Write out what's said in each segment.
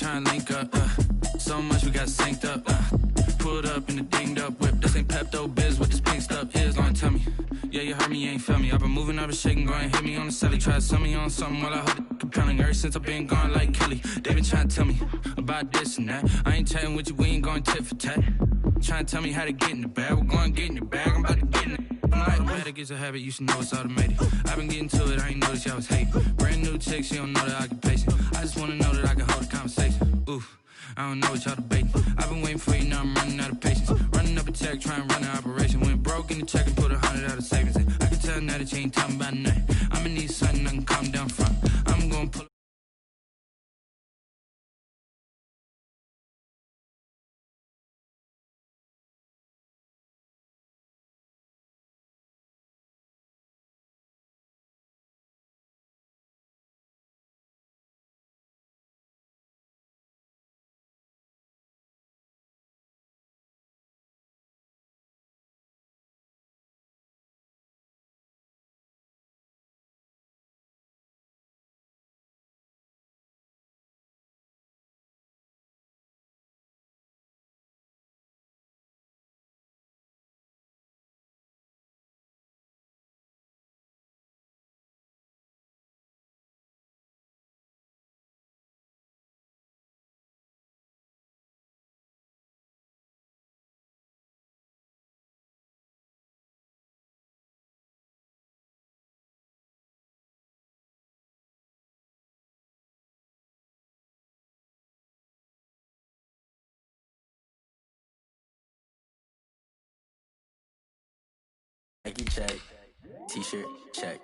trying to link up. So much we got synced up. Pulled up in the dinged up whip. This ain't Pepto Biz, what this pink stuff is. Don't tell me. Yeah, you heard me, you ain't feel me. I've been moving, I've been shaking, go and hit me on the celly. Try to sell me on something while I hold it compelling. Ever since I've been gone like Kelly, they been trying to tell me about this and that. I ain't chatting with you, we ain't going tit for tat. Trying to tell me how to get in the bag. We're going to get in the bag, I'm about to get in it. I'm like, better get a habit, you should know it's automated. I've been getting to it, I ain't noticed y'all was hating. Brand new chick, she don't know the occupation. I just wanna know that I can hold a conversation. Oof, I don't know what y'all debating. I've been waiting for you, now I'm running out of patience. Running up a check, trying to run an operation. Went broke in the check and put 100 out of savings in. I can tell now that you ain't talking about nothing. I'ma need something I can calm down from. I'm gonna pull. Nike check, t-shirt check.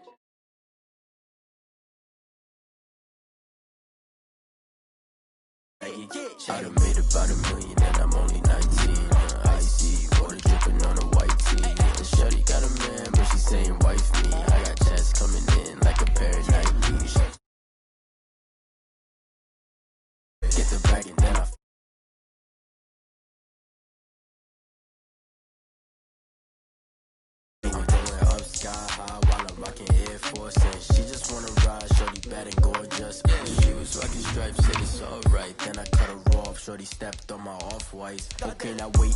Nike check. I done made about $1 million and I'm only 19. Icy water dripping on a white tee. The shorty got a man, but she saying wife me. I got chats coming in like a pair of Nikes. Get the bag and then I sky high while I'm rocking Air Force, and she just wanna ride. Shorty bad and gorgeous, she was rocking stripes, said it's alright. Then I cut her off, shorty stepped on my off-whites. Okay, now wait,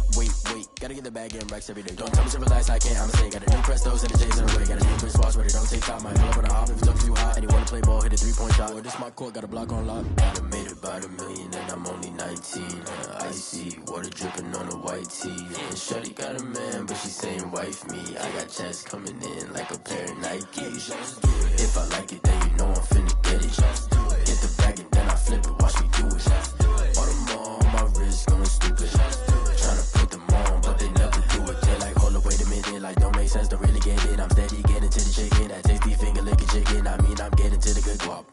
gotta get the bag and racks every day. Don't tell me to relax, I can't, I'ma say. Got a new Prestos and the J's in the way. Got a new Chris Watch, but it don't take time. I pull up on the hop if it's up too hot. And you wanna play ball, hit a 3-point shot. Or this my court, got a block on lock. I done made about $1 million and I'm only 19. Icy water dripping on a white tee. And shorty got a man, but she saying wife me. I got chats coming in like a pair of Nikes. If I like it, then you know I'm finna get it. Get the bag and then I flip it, watch me do it. All them on my wrist going stupid. Tryna put them on, but they never do it. They like, hold up, wait a minute, like don't make sense, don't really get it. I'm steady getting to the chicken, that tasty finger licking chicken. I mean, I'm getting to the good guap.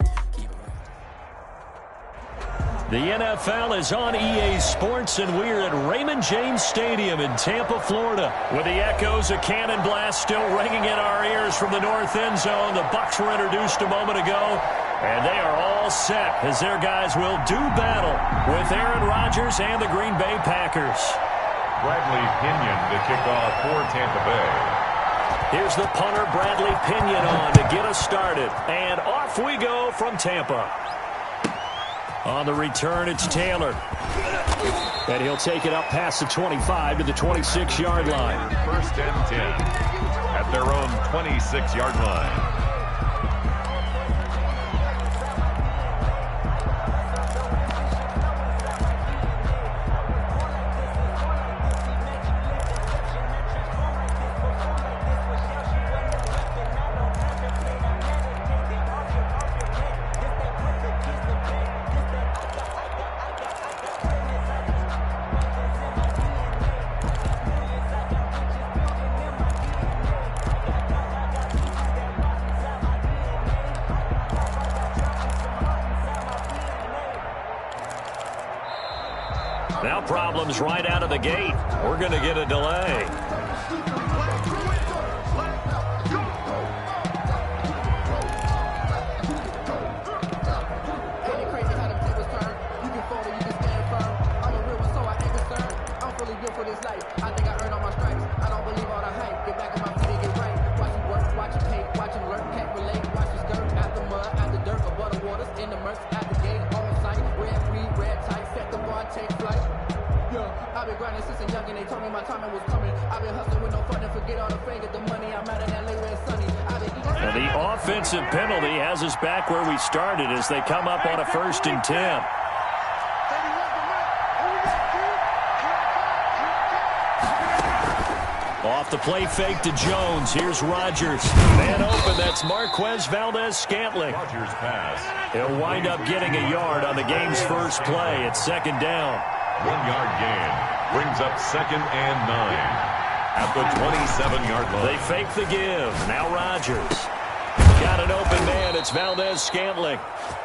The NFL is on EA Sports, and we're at Raymond James Stadium in Tampa, Florida, with the echoes of Cannon Blast still ringing in our ears from the north end zone. The Bucs were introduced a moment ago, and they are all set as their guys will do battle with Aaron Rodgers and the Green Bay Packers. Bradley Pinion to kick off for Tampa Bay. Here's the punter, Bradley Pinion, on to get us started. And off we go from Tampa. On the return, it's Taylor. And he'll take it up past the 25 to the 26-yard line. First and 10 at their own 26-yard line. Now problems right out of the gate. We're going to get a delay. In the merch at the gate, on site, red, free, red, take flight. I've been grinding since a youngin', they told me my timing was coming. I've been hustling with no fun and forget all the fame, get the money, I'm out of LA where it's sunny. And the offensive penalty has us back where we started as they come up on a 1st and 10. Off the play fake to Jones. Here's Rodgers. Man open. That's Marquez Valdez-Scantling. Rodgers pass. He'll wind up getting a yard on the game's first play. It's 2nd down. 1-yard gain. Brings up 2nd and 9. At the 27-yard line. They fake the give. Now Rodgers. Got an open man. It's Valdez-Scantling.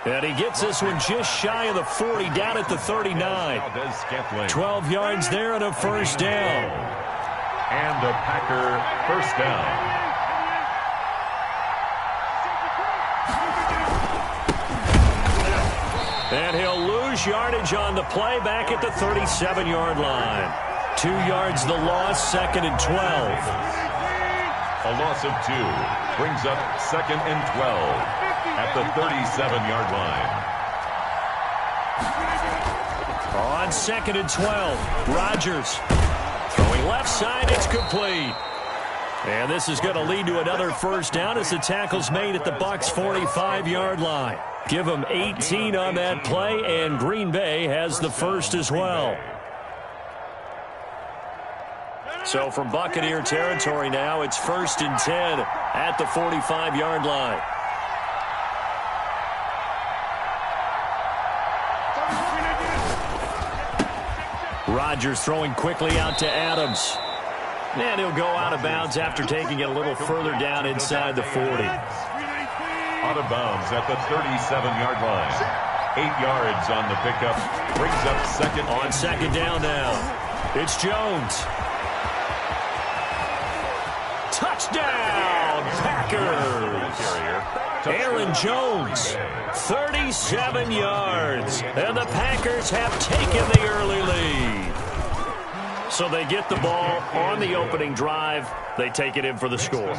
And he gets this one just shy of the 40, down at the 39. Valdez-Scantling. 12 yards there and a 1st down. And a Packer 1st down. And he'll lose yardage on the play back at the 37-yard line. 2 yards the loss, 2nd and 12. A loss of 2 brings up 2nd and 12 at the 37-yard line. On 2nd and 12, Rodgers throwing left side, it's complete. And this is going to lead to another 1st down as the tackle's made at the Bucs' 45-yard line. Give them 18 on that play, and Green Bay has the 1st as well. So from Buccaneer territory now, it's 1st and 10 at the 45-yard line. Rodgers throwing quickly out to Adams. And he'll go out of bounds after taking it a little further down inside the 40. Out of bounds at the 37-yard line. 8 yards on the pickup. Brings up 2nd. On 2nd down now. It's Jones. Touchdown, Packers. Aaron Jones, 37 yards. And the Packers have taken the early lead. So they get the ball on the opening drive. They take it in for the score.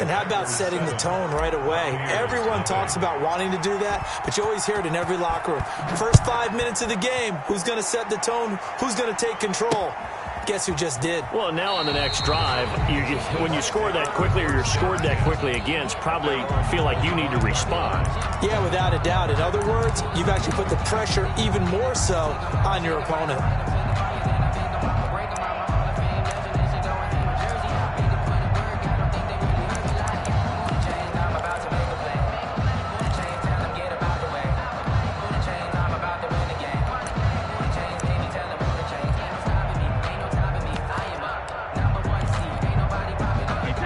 And how about setting the tone right away? Everyone talks about wanting to do that, but you always hear it in every locker room. First 5 minutes of the game, who's going to set the tone? Who's going to take control? Guess who just did? Well, now on the next drive, when you score that quickly or you're scored that quickly against, probably feel like you need to respond. Yeah, without a doubt. In other words, you've actually put the pressure even more so on your opponent.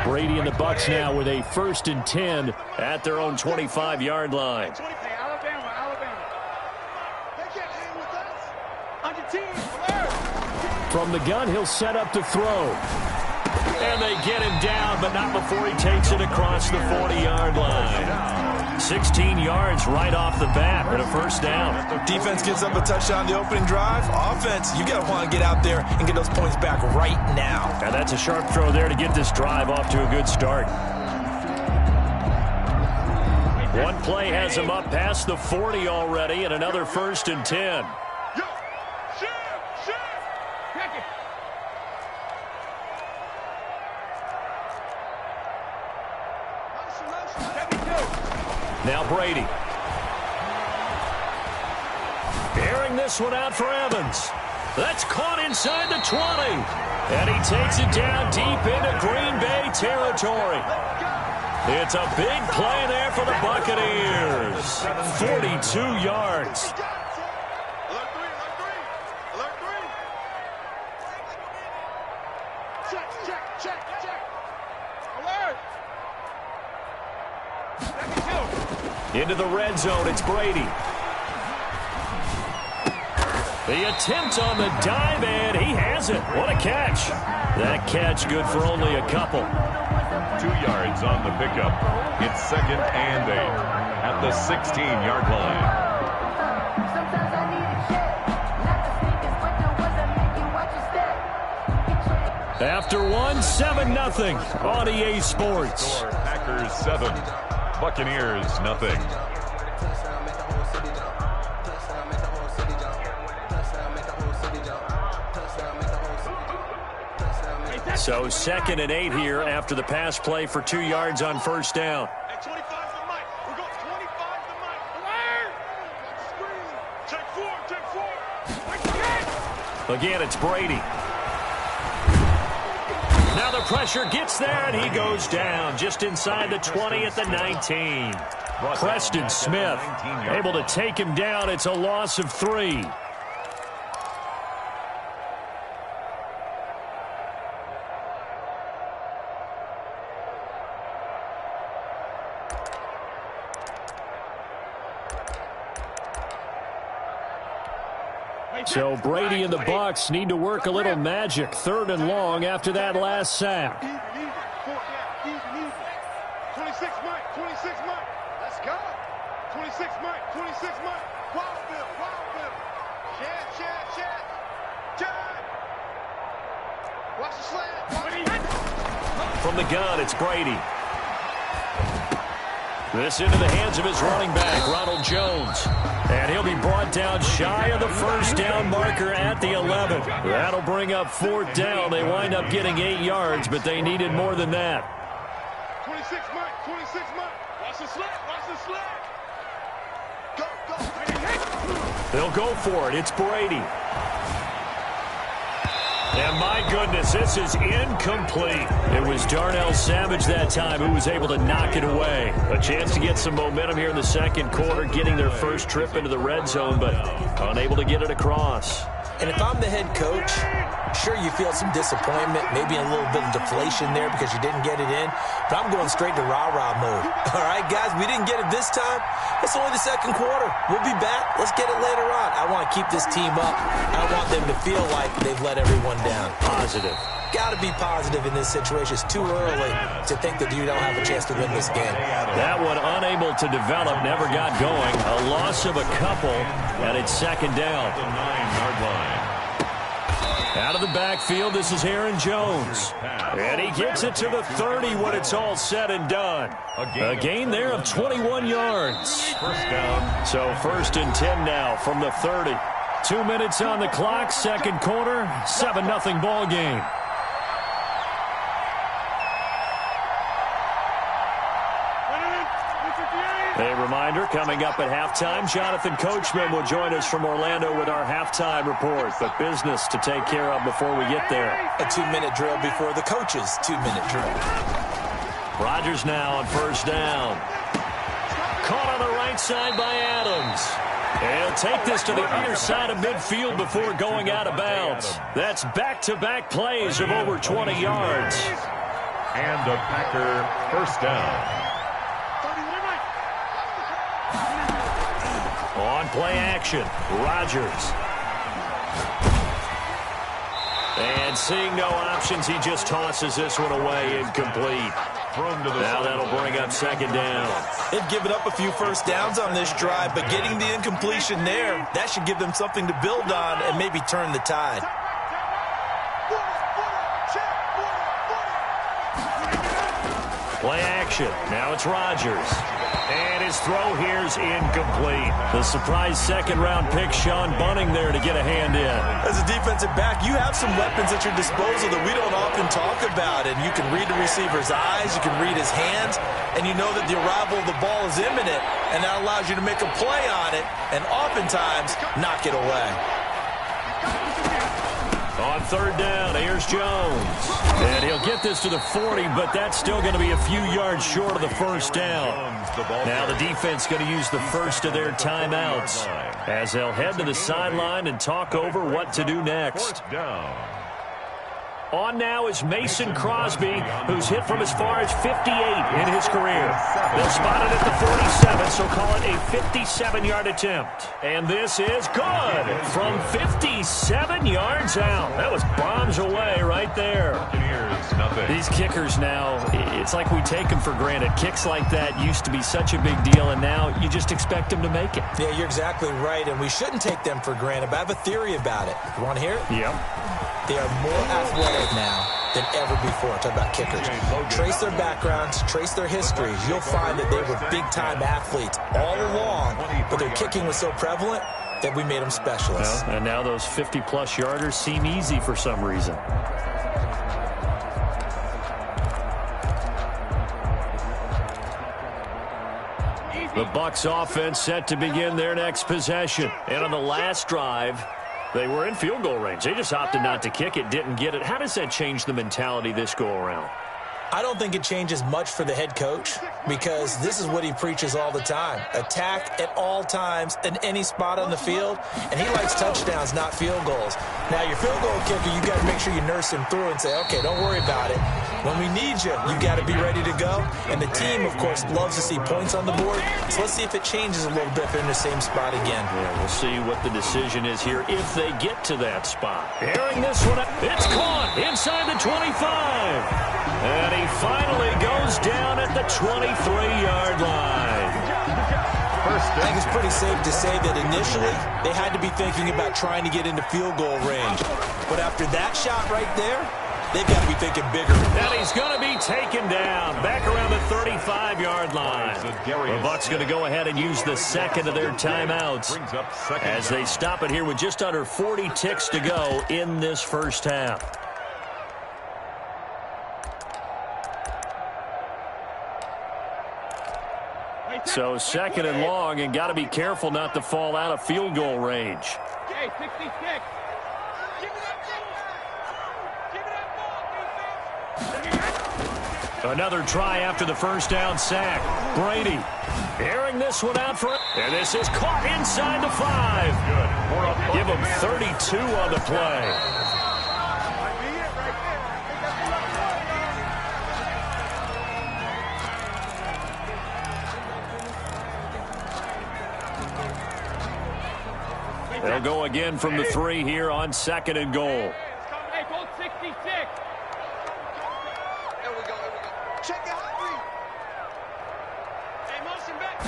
Brady and the Bucs now with a 1st and 10 at their own 25-yard line. From the gun, he'll set up to throw. And they get him down, but not before he takes it across the 40-yard line. 16 yards right off the bat and a 1st down. Defense gives up a touchdown the opening drive. Offense, you got to want to get out there and get those points back right now. And that's a sharp throw there to get this drive off to a good start. One play has him up past the 40 already, and another 1st and 10. Now Brady. Airing this one out for Evans. That's caught inside the 20. And he takes it down deep into Green Bay territory. It's a big play there for the Buccaneers. 42 yards. Into the red zone, it's Brady. The attempt on the dive, and he has it. What a catch. That catch good for only a couple. 2 yards on the pickup. It's 2nd and 8 at the 16-yard line. After one, 7-0 on EA Sports. Packers 7. Buccaneers, nothing. So 2nd and 8 here after the pass play for 2 yards on first down. Hey, 25 to Mike. We go 25 to Mike. Take 4. Again, it's Brady. Now the pressure gets there, and he goes down just inside the 20 at the 19. Preston Smith able to take him down. It's a loss of 3. So Brady and the Bucs need to work a little magic. 3rd and long after that last sack. 26 Mike. 26 Mike. Let's go. 26 Mike. 26 Mike. Wild Bill. Chad. Watch the slant. From the gun, it's Brady. This into the hands of his running back, Ronald Jones. And he'll be brought down shy of the first down marker at the 11. That'll bring up 4th down. They wind up getting 8 yards, but they needed more than that. 26 Mike. 26 Mike. Watch the slant. Go. They'll go for it. It's Brady. And my goodness, this is incomplete. It was Darnell Savage that time who was able to knock it away. A chance to get some momentum here in the second quarter, getting their first trip into the red zone, but unable to get it across. And if I'm the head coach, sure, you feel some disappointment, maybe a little bit of deflation there because you didn't get it in, but I'm going straight to rah-rah mode. All right, guys, we didn't get it this time. It's only the second quarter. We'll be back. Let's get it later on. I want to keep this team up. I want them to feel like they've let everyone down. Positive. Got to be positive in this situation. It's too early to think that you don't have a chance to win this game. That one unable to develop, never got going. A loss of a couple, and it's 2nd down. The 9-yard line. Out of the backfield, this is Aaron Jones. And he gets it to the 30 when it's all said and done. A gain there of 21 yards. First down. So 1st and 10 now from the 30. 2 minutes on the clock, second quarter, 7-0 ball game. A reminder, coming up at halftime, Jonathan Coachman will join us from Orlando with our halftime report. But business to take care of before we get there. A 2-minute drill before the coach's 2-minute drill. Rodgers now on first down. Caught on the right side by Adams. And he'll take this to the near side of midfield before going out of bounds. That's back-to-back plays of over 20 yards. And a Packer first down. On play action, Rodgers. And seeing no options, he just tosses this one away, incomplete. Now that'll bring up 2nd down. They've given up a few first downs on this drive, but getting the incompletion there, that should give them something to build on and maybe turn the tide. Play action. Now it's Rodgers. And his throw here's incomplete. The surprise second-round pick, Sean Bunting, there to get a hand in. As a defensive back, you have some weapons at your disposal that we don't often talk about. And you can read the receiver's eyes, you can read his hands, and you know that the arrival of the ball is imminent, and that allows you to make a play on it and oftentimes knock it away. On 3rd down, here's Jones. And he'll get this to the 40, but that's still going to be a few yards short of the first down. Now the defense going to use the first of their timeouts as they'll head to the sideline and talk over what to do next. On now is Mason Crosby, who's hit from as far as 58 in his career. They'll spot it at the 47, so call it a 57-yard attempt. And this is good from 57 yards out. That was bombs away right there. These kickers now, it's like we take them for granted. Kicks like that used to be such a big deal, and now you just expect them to make it. Yeah, you're exactly right, and we shouldn't take them for granted, but I have a theory about it. You want to hear it? Yep. They are more athletic now than ever before. Talk about kickers. Trace their backgrounds, trace their histories. You'll find that they were big-time athletes all along, but their kicking was so prevalent that we made them specialists. Well, and now those 50-plus yarders seem easy for some reason. The Bucs offense set to begin their next possession. And on the last drive, they were in field goal range. They just opted not to kick it, didn't get it. How does that change the mentality this go-around? I don't think it changes much for the head coach because this is what he preaches all the time. Attack at all times in any spot on the field, and he likes touchdowns, not field goals. Now, your field goal kicker, you got to make sure you nurse him through and say, okay, don't worry about it. When we need you, you got to be ready to go. And the team, of course, loves to see points on the board. So let's see if it changes a little bit if they're in the same spot again. Yeah, we'll see what the decision is here if they get to that spot. Airing this one up. It's caught inside the 25. And he finally goes down at the 23-yard line. I think it's pretty safe to say that initially they had to be thinking about trying to get into field goal range. But after that shot right there, they've got to be thinking bigger. And he's going to be taken down back around the 35-yard line. The Bucs going to go ahead and use the second of their timeouts as they stop it here with just under 40 ticks to go in this first half. So second and long, and got to be careful not to fall out of field goal range. Okay, 66. Give me that ball. Another try after the first down sack. Brady airing this one out for it. And this is caught inside the 5. Give him 32 on the play. They'll go again from the 3 here on second and goal. Hey, hold 66. Here we go. Check it out. Hey, motion back.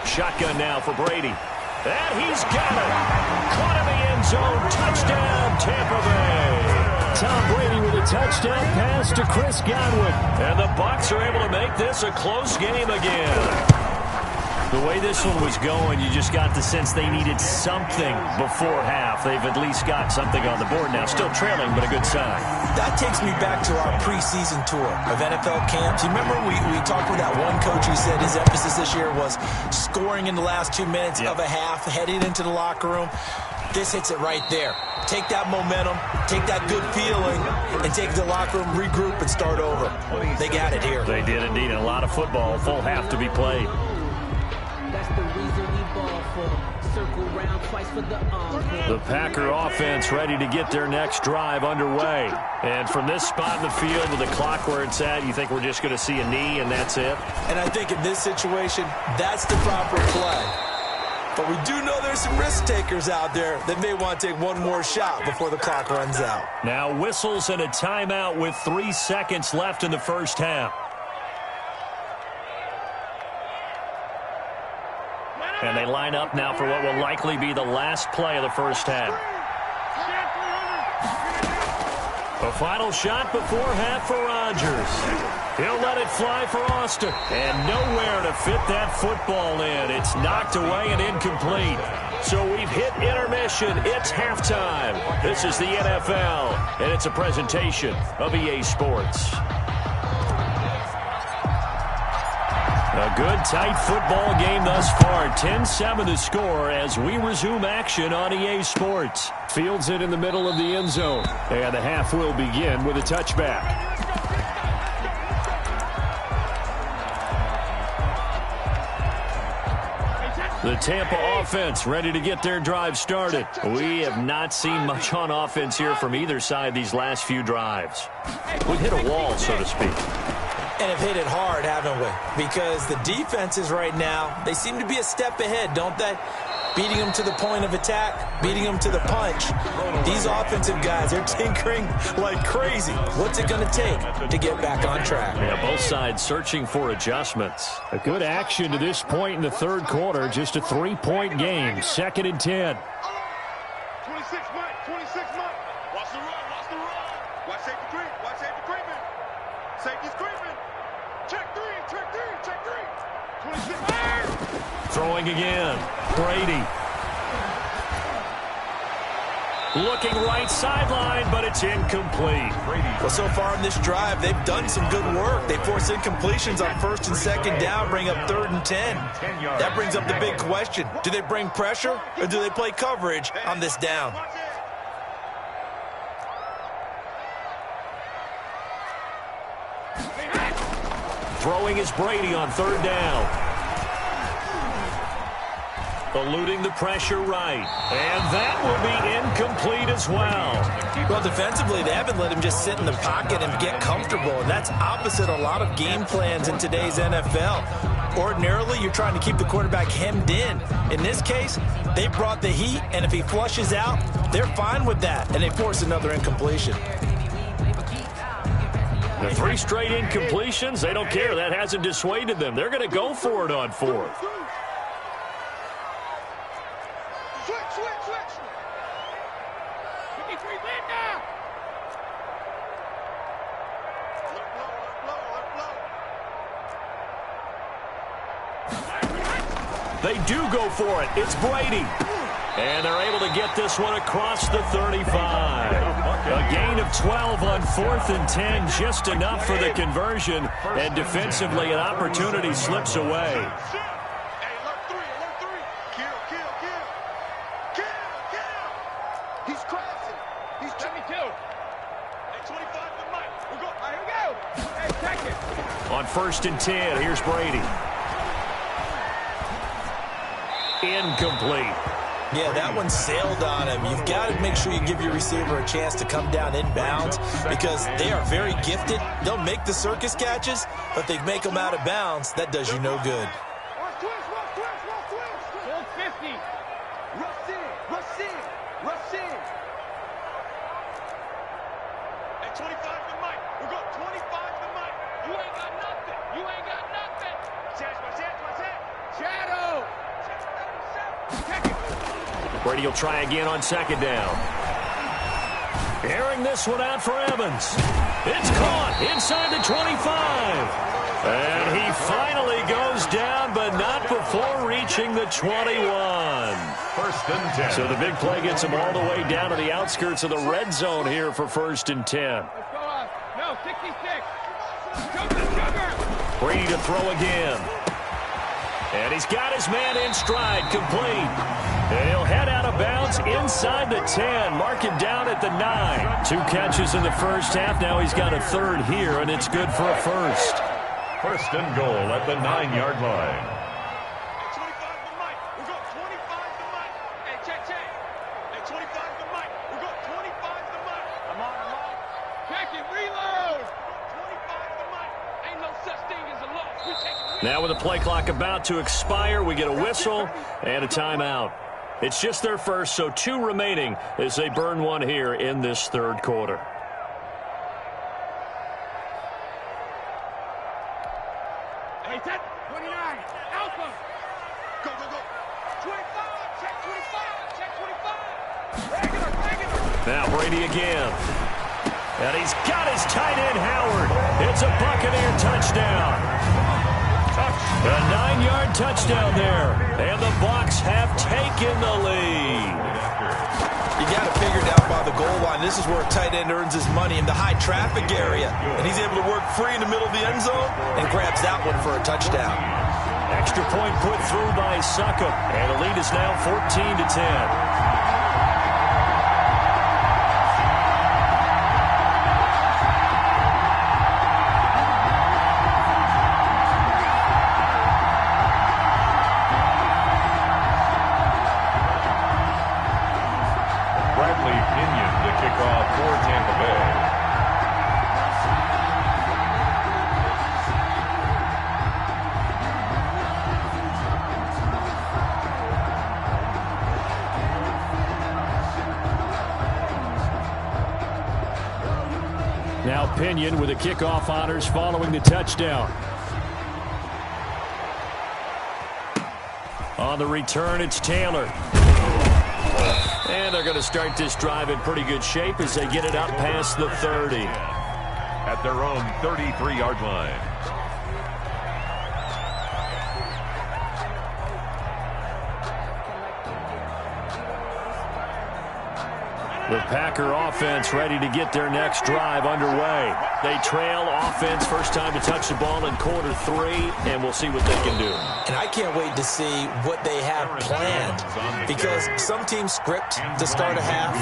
Shotgun now for Brady. And he's got it. Caught in the end zone. Touchdown, Tampa Bay. Tom Brady with a touchdown pass to Chris Godwin. And the Bucs are able to make this a close game again. The way this one was going, you just got the sense they needed something before half. They've at least got something on the board now. Still trailing, but a good sign. That takes me back to our preseason tour of NFL camps. You remember we talked with that one coach who said his emphasis this year was scoring in the last 2 minutes of a half, heading into the locker room. This hits it right there. Take that momentum, take that good feeling, and take the locker room, regroup, and start over. They got it here. They did indeed, and a lot of football, full half to be played. The Packer offense ready to get their next drive underway. And from this spot in the field with the clock where it's at, you think we're just going to see a knee and that's it? And I think in this situation, that's the proper play. But we do know there's some risk takers out there that may want to take one more shot before the clock runs out. Now whistles and a timeout with 3 seconds left in the first half. And they line up now for what will likely be the last play of the first half. A final shot before half for Rodgers. He'll let it fly for Austin. And nowhere to fit that football in. It's knocked away and incomplete. So we've hit intermission. It's halftime. This is the NFL, and it's a presentation of EA Sports. A good, tight football game thus far. 10-7 the score as we resume action on EA Sports. Fields it in the middle of the end zone. And the half will begin with a touchback. The Tampa offense ready to get their drive started. We have not seen much on offense here from either side these last few drives. We've hit a wall, so to speak. And have hit it hard, haven't we? Because the defenses right now, they seem to be a step ahead, don't they? Beating them to the point of attack, beating them to the punch. These offensive guys, they're tinkering like crazy. What's it going to take to get back on track? Yeah, both sides searching for adjustments. A good action to this point in the third quarter. Just a 3-point game. 2nd and 10. 26 Mike. Watch the run. Watch safety creeping. Safety's creeping. Check three. 26. Throwing again. Brady. Looking right sideline, but it's incomplete. Well, so far in this drive, they've done some good work. They force incompletions on 1st and 2nd down, bring up 3rd and 10. That brings up the big question. Do they bring pressure, or do they play coverage on this down? Throwing is Brady on 3rd down. Eluding the pressure right. And that will be incomplete as well. Well, defensively, they haven't let him just sit in the pocket and get comfortable. And that's opposite a lot of game plans in today's NFL. Ordinarily, you're trying to keep the quarterback hemmed in. In this case, they brought the heat, and if he flushes out, they're fine with that. And they force another incompletion. The 3 straight incompletions, they don't care. That hasn't dissuaded them. They're going to go for it on 4th. They do go for it. It's Brady. And they're able to get this one across the 35. A gain of 12 on 4th and 10, just enough for the conversion. And defensively, an opportunity slips away. He's crossing. He's 22. Hey, 25 to Mike. We're going. Here we go. Hey, check it. On 1st and 10, here's Brady. Incomplete. Yeah, that one sailed on him. You've got to make sure you give your receiver a chance to come down inbounds because they are very gifted. They'll make the circus catches, but they make them out of bounds. That does you no good. Rush twist. Full 50. Rush in. Hey, 25 to Mike. We're going 25 to Mike. You ain't got nothing. Shadow. Brady will try again on 2nd down. Airing this one out for Evans. It's caught inside the 25. And he finally goes down, but not before reaching the 21. 1st and 10. So the big play gets him all the way down to the outskirts of the red zone here for 1st and 10. Let's go up. No, 66. Sugar. Brady to throw again. And he's got his man in stride, complete. And he'll head out of bounds inside the 10. Mark him down at the 9. 2 catches in the first half. Now he's got a 3rd here, and it's good for a 1st. 1st and goal at the 9-yard line. Hey, 25 to Mike. We're going 25 to Mike. Hey, check. Hey, 25 to Mike. We're going 25 to Mike. I'm on. Check it. Reload. 25 to Mike. Ain't no such thing as a loss. We take it. Now with the play clock about to expire, we get a whistle and a timeout. It's just their first, so 2 remaining as they burn one here in this 3rd quarter. Hey, 10. 29. Alpha. Go. 25. Check 25. Regular. Now Brady again. And he's got his tight end, Howard. It's a Buccaneer touchdown. A 9-yard touchdown there. And the Bucs have taken the lead. You got to figure it out by the goal line. This is where a tight end earns his money in the high traffic area. And he's able to work free in the middle of the end zone and grabs that one for a touchdown. Extra point put through by Succop. And the lead is now 14 to 10. Now Pinion with the kickoff honors following the touchdown. On the return, it's Taylor. And they're going to start this drive in pretty good shape as they get it up past the 30. At their own 33-yard line. The Packer offense ready to get their next drive underway. They trail offense, first time to touch the ball in quarter 3, and we'll see what they can do. And I can't wait to see what they have planned, because some teams script to start a half.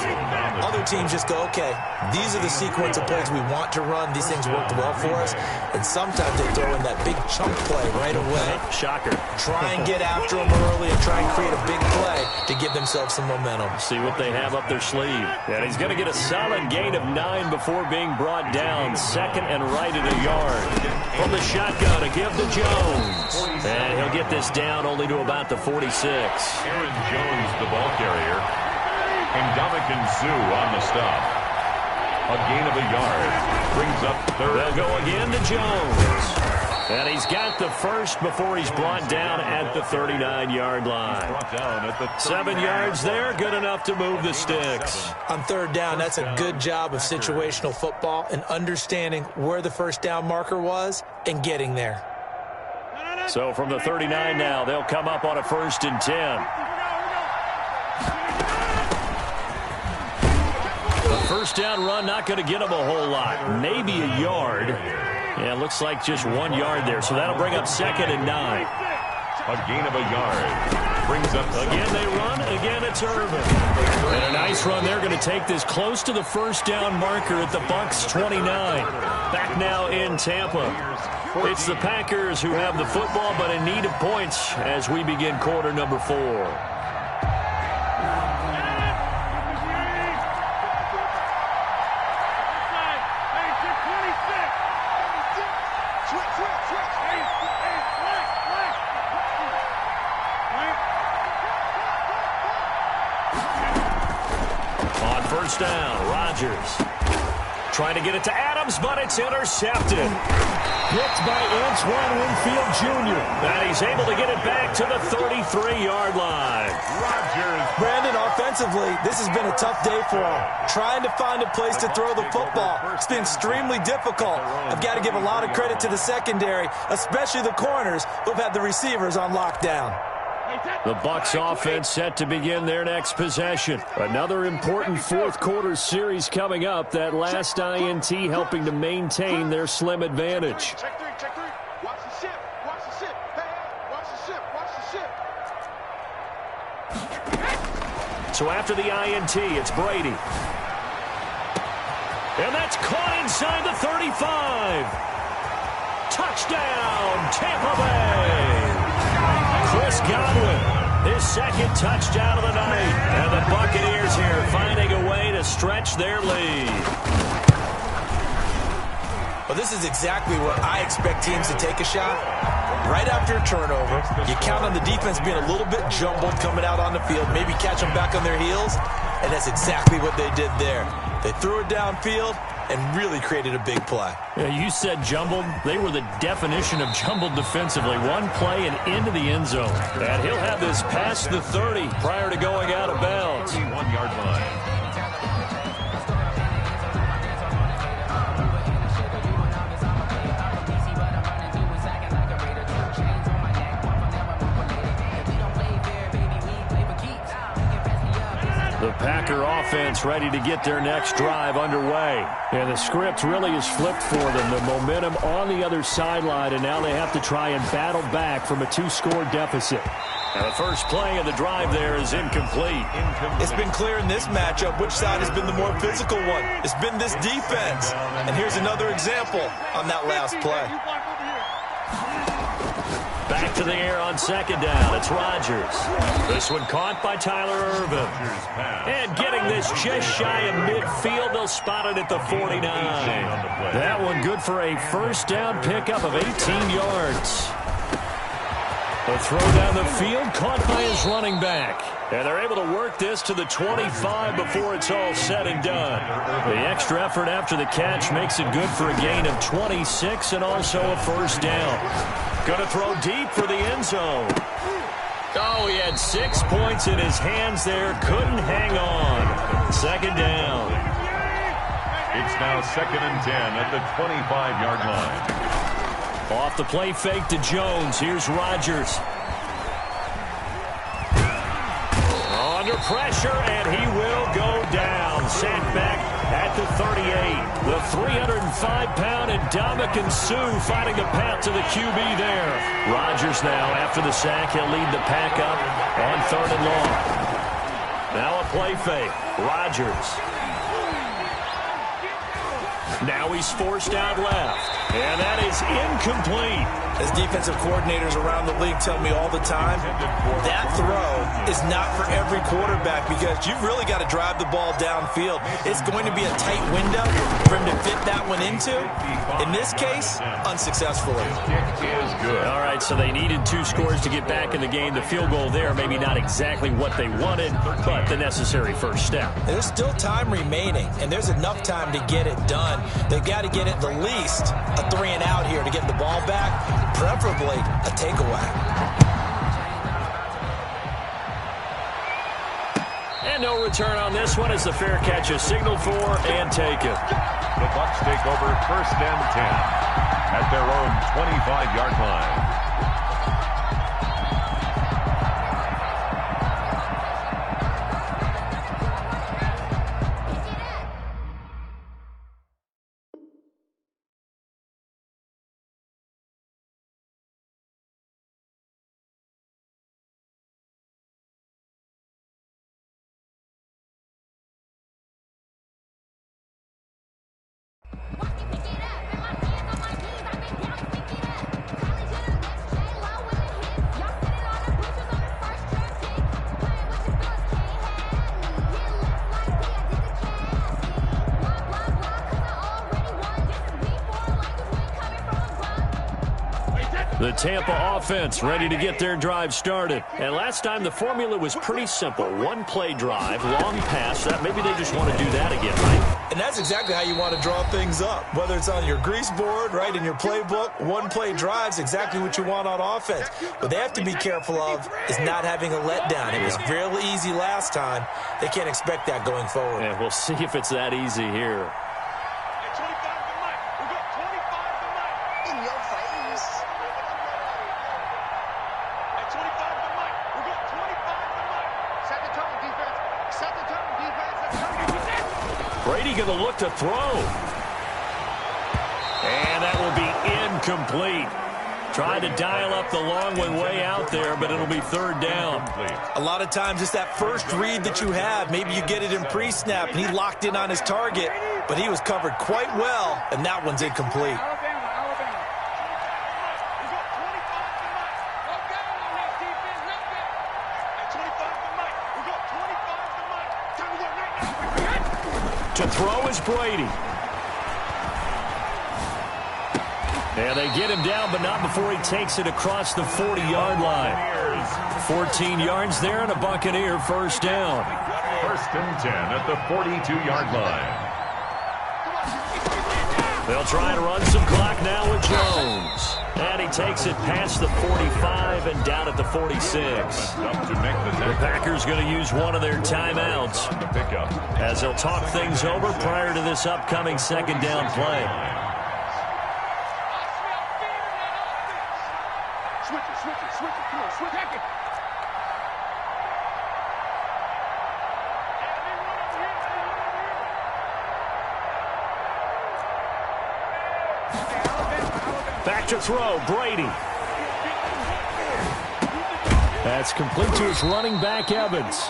Other teams just go, okay, these are the sequence of plays we want to run. These things worked well for us. And sometimes they throw in that big chunk play right away. Shocker. Try and get after them early and try and create a big play to give themselves some momentum. See what they have up their sleeve. And he's going to get a solid gain of 9 before being brought down. Second and right at a yard. From the shotgun, a give to Jones. And he'll get this down only to about the 46. Aaron Jones, the ball carrier. And Dominican Sue on the stop. A gain of a yard. Brings up third. They'll go again to Jones. And he's got the first before he's brought down at the 39-yard line. 7 yards there, good enough to move the sticks. On third down, that's a good job of situational football and understanding where the first down marker was and getting there. So from the 39 now, they'll come up on a 1st and 10. The first down run not going to get them a whole lot. Maybe a yard. Yeah, it looks like just 1 yard there. So that'll bring up 2nd and 9. A gain of a yard. Brings up again they run. Again it's Irvin. And a nice run. They're going to take this close to the first down marker at the Bucs 29. Back now in Tampa. It's the Packers who have the football but in need of points as we begin quarter number 4. First down, Rodgers. Trying to get it to Adams, but it's intercepted. Picked by Antoine Winfield Jr. And he's able to get it back to the 33-yard line. Rodgers. Brandon, offensively, this has been a tough day for him. Trying to find a place to throw the football. It's been extremely difficult. I've got to give a lot of credit to the secondary, especially the corners who've had the receivers on lockdown. The Bucs offense set to begin their next possession. Another important fourth quarter series coming up. That last INT helping to maintain their slim advantage. Check three. Watch the ship. Hey, watch the ship. So after the INT, it's Brady. And that's caught inside the 35. Touchdown, Tampa Bay. Chris Godwin, his second touchdown of the night. And the Buccaneers here finding a way to stretch their lead. Well, this is exactly where I expect teams to take a shot. Right after a turnover, you count on the defense being a little bit jumbled coming out on the field, maybe catch them back on their heels, and that's exactly what they did there. They threw it downfield and really created a big play. Yeah, you said jumbled. They were the definition of jumbled defensively. One play and into the end zone. And he'll have this past the 30 prior to going out of bounds. 31-yard line. The Packer offense ready to get their next drive underway. And the script really is flipped for them. The momentum on the other sideline, and now they have to try and battle back from a 2-score deficit. And the first play of the drive there is incomplete. It's been clear in this matchup which side has been the more physical one. It's been this defense. And here's another example on that last play. Back to the air on second down. It's Rodgers. This one caught by Tyler Irvin. And getting this just shy of midfield. They'll spot it at the 49. That one good for a first down pickup of 18 yards. A throw down the field caught by his running back. And they're able to work this to the 25 before it's all said and done. The extra effort after the catch makes it good for a gain of 26 and also a first down. Going to throw deep for the end zone. Oh, he had 6 points in his hands there. Couldn't hang on. Second down. It's now 2nd and 10 at the 25-yard line. Off the play fake to Jones. Here's Rodgers. Under pressure, and he will go down. sack back at the 38. The 305-pound Ndamukong Suh finding the path to the QB there. Rodgers now, after the sack, he'll lead the pack up on 3rd and long. Now a play fake. Rodgers. Now he's forced out left. And that is incomplete. As defensive coordinators around the league tell me all the time, that throw is not for every quarterback because you've really got to drive the ball downfield. It's going to be a tight window for him to fit that one into. In this case, unsuccessfully. All right, so they needed 2 scores to get back in the game. The field goal there, maybe not exactly what they wanted, but the necessary first step. There's still time remaining, and there's enough time to get it done. They've got to get at the least a 3-and-out here to get the ball back, preferably a takeaway. And no return on this one as the fair catch is signaled for and taken. The Bucs take over 1st and 10 at their own 25-yard line. The Tampa offense ready to get their drive started. And last time the formula was pretty simple. 1-play drive, long pass. Maybe they just want to do that again, right? And that's exactly how you want to draw things up. Whether it's on your grease board, right, in your playbook, 1-play drive's exactly what you want on offense. What they have to be careful of is not having a letdown. It was fairly easy last time. They can't expect that going forward. And we'll see if it's that easy here. Brady going to look to throw. And that will be incomplete. Tried to dial up the long one way out there, but it'll be 3rd down. A lot of times it's that first read that you have. Maybe you get it in pre-snap, and he locked in on his target, but he was covered quite well, and that one's incomplete. To throw is Brady. And they get him down, but not before he takes it across the 40-yard line. 14 yards there and a Buccaneer first down. 1st and 10 at the 42-yard line. They'll try to run some clock now with Jones. And he takes it past the 45 and down at the 46. The Packers going to use one of their timeouts as they'll talk things over prior to this upcoming 2nd down play. Switch it, come on, switch it. Back to throw, Brady. That's complete to his running back, Evans.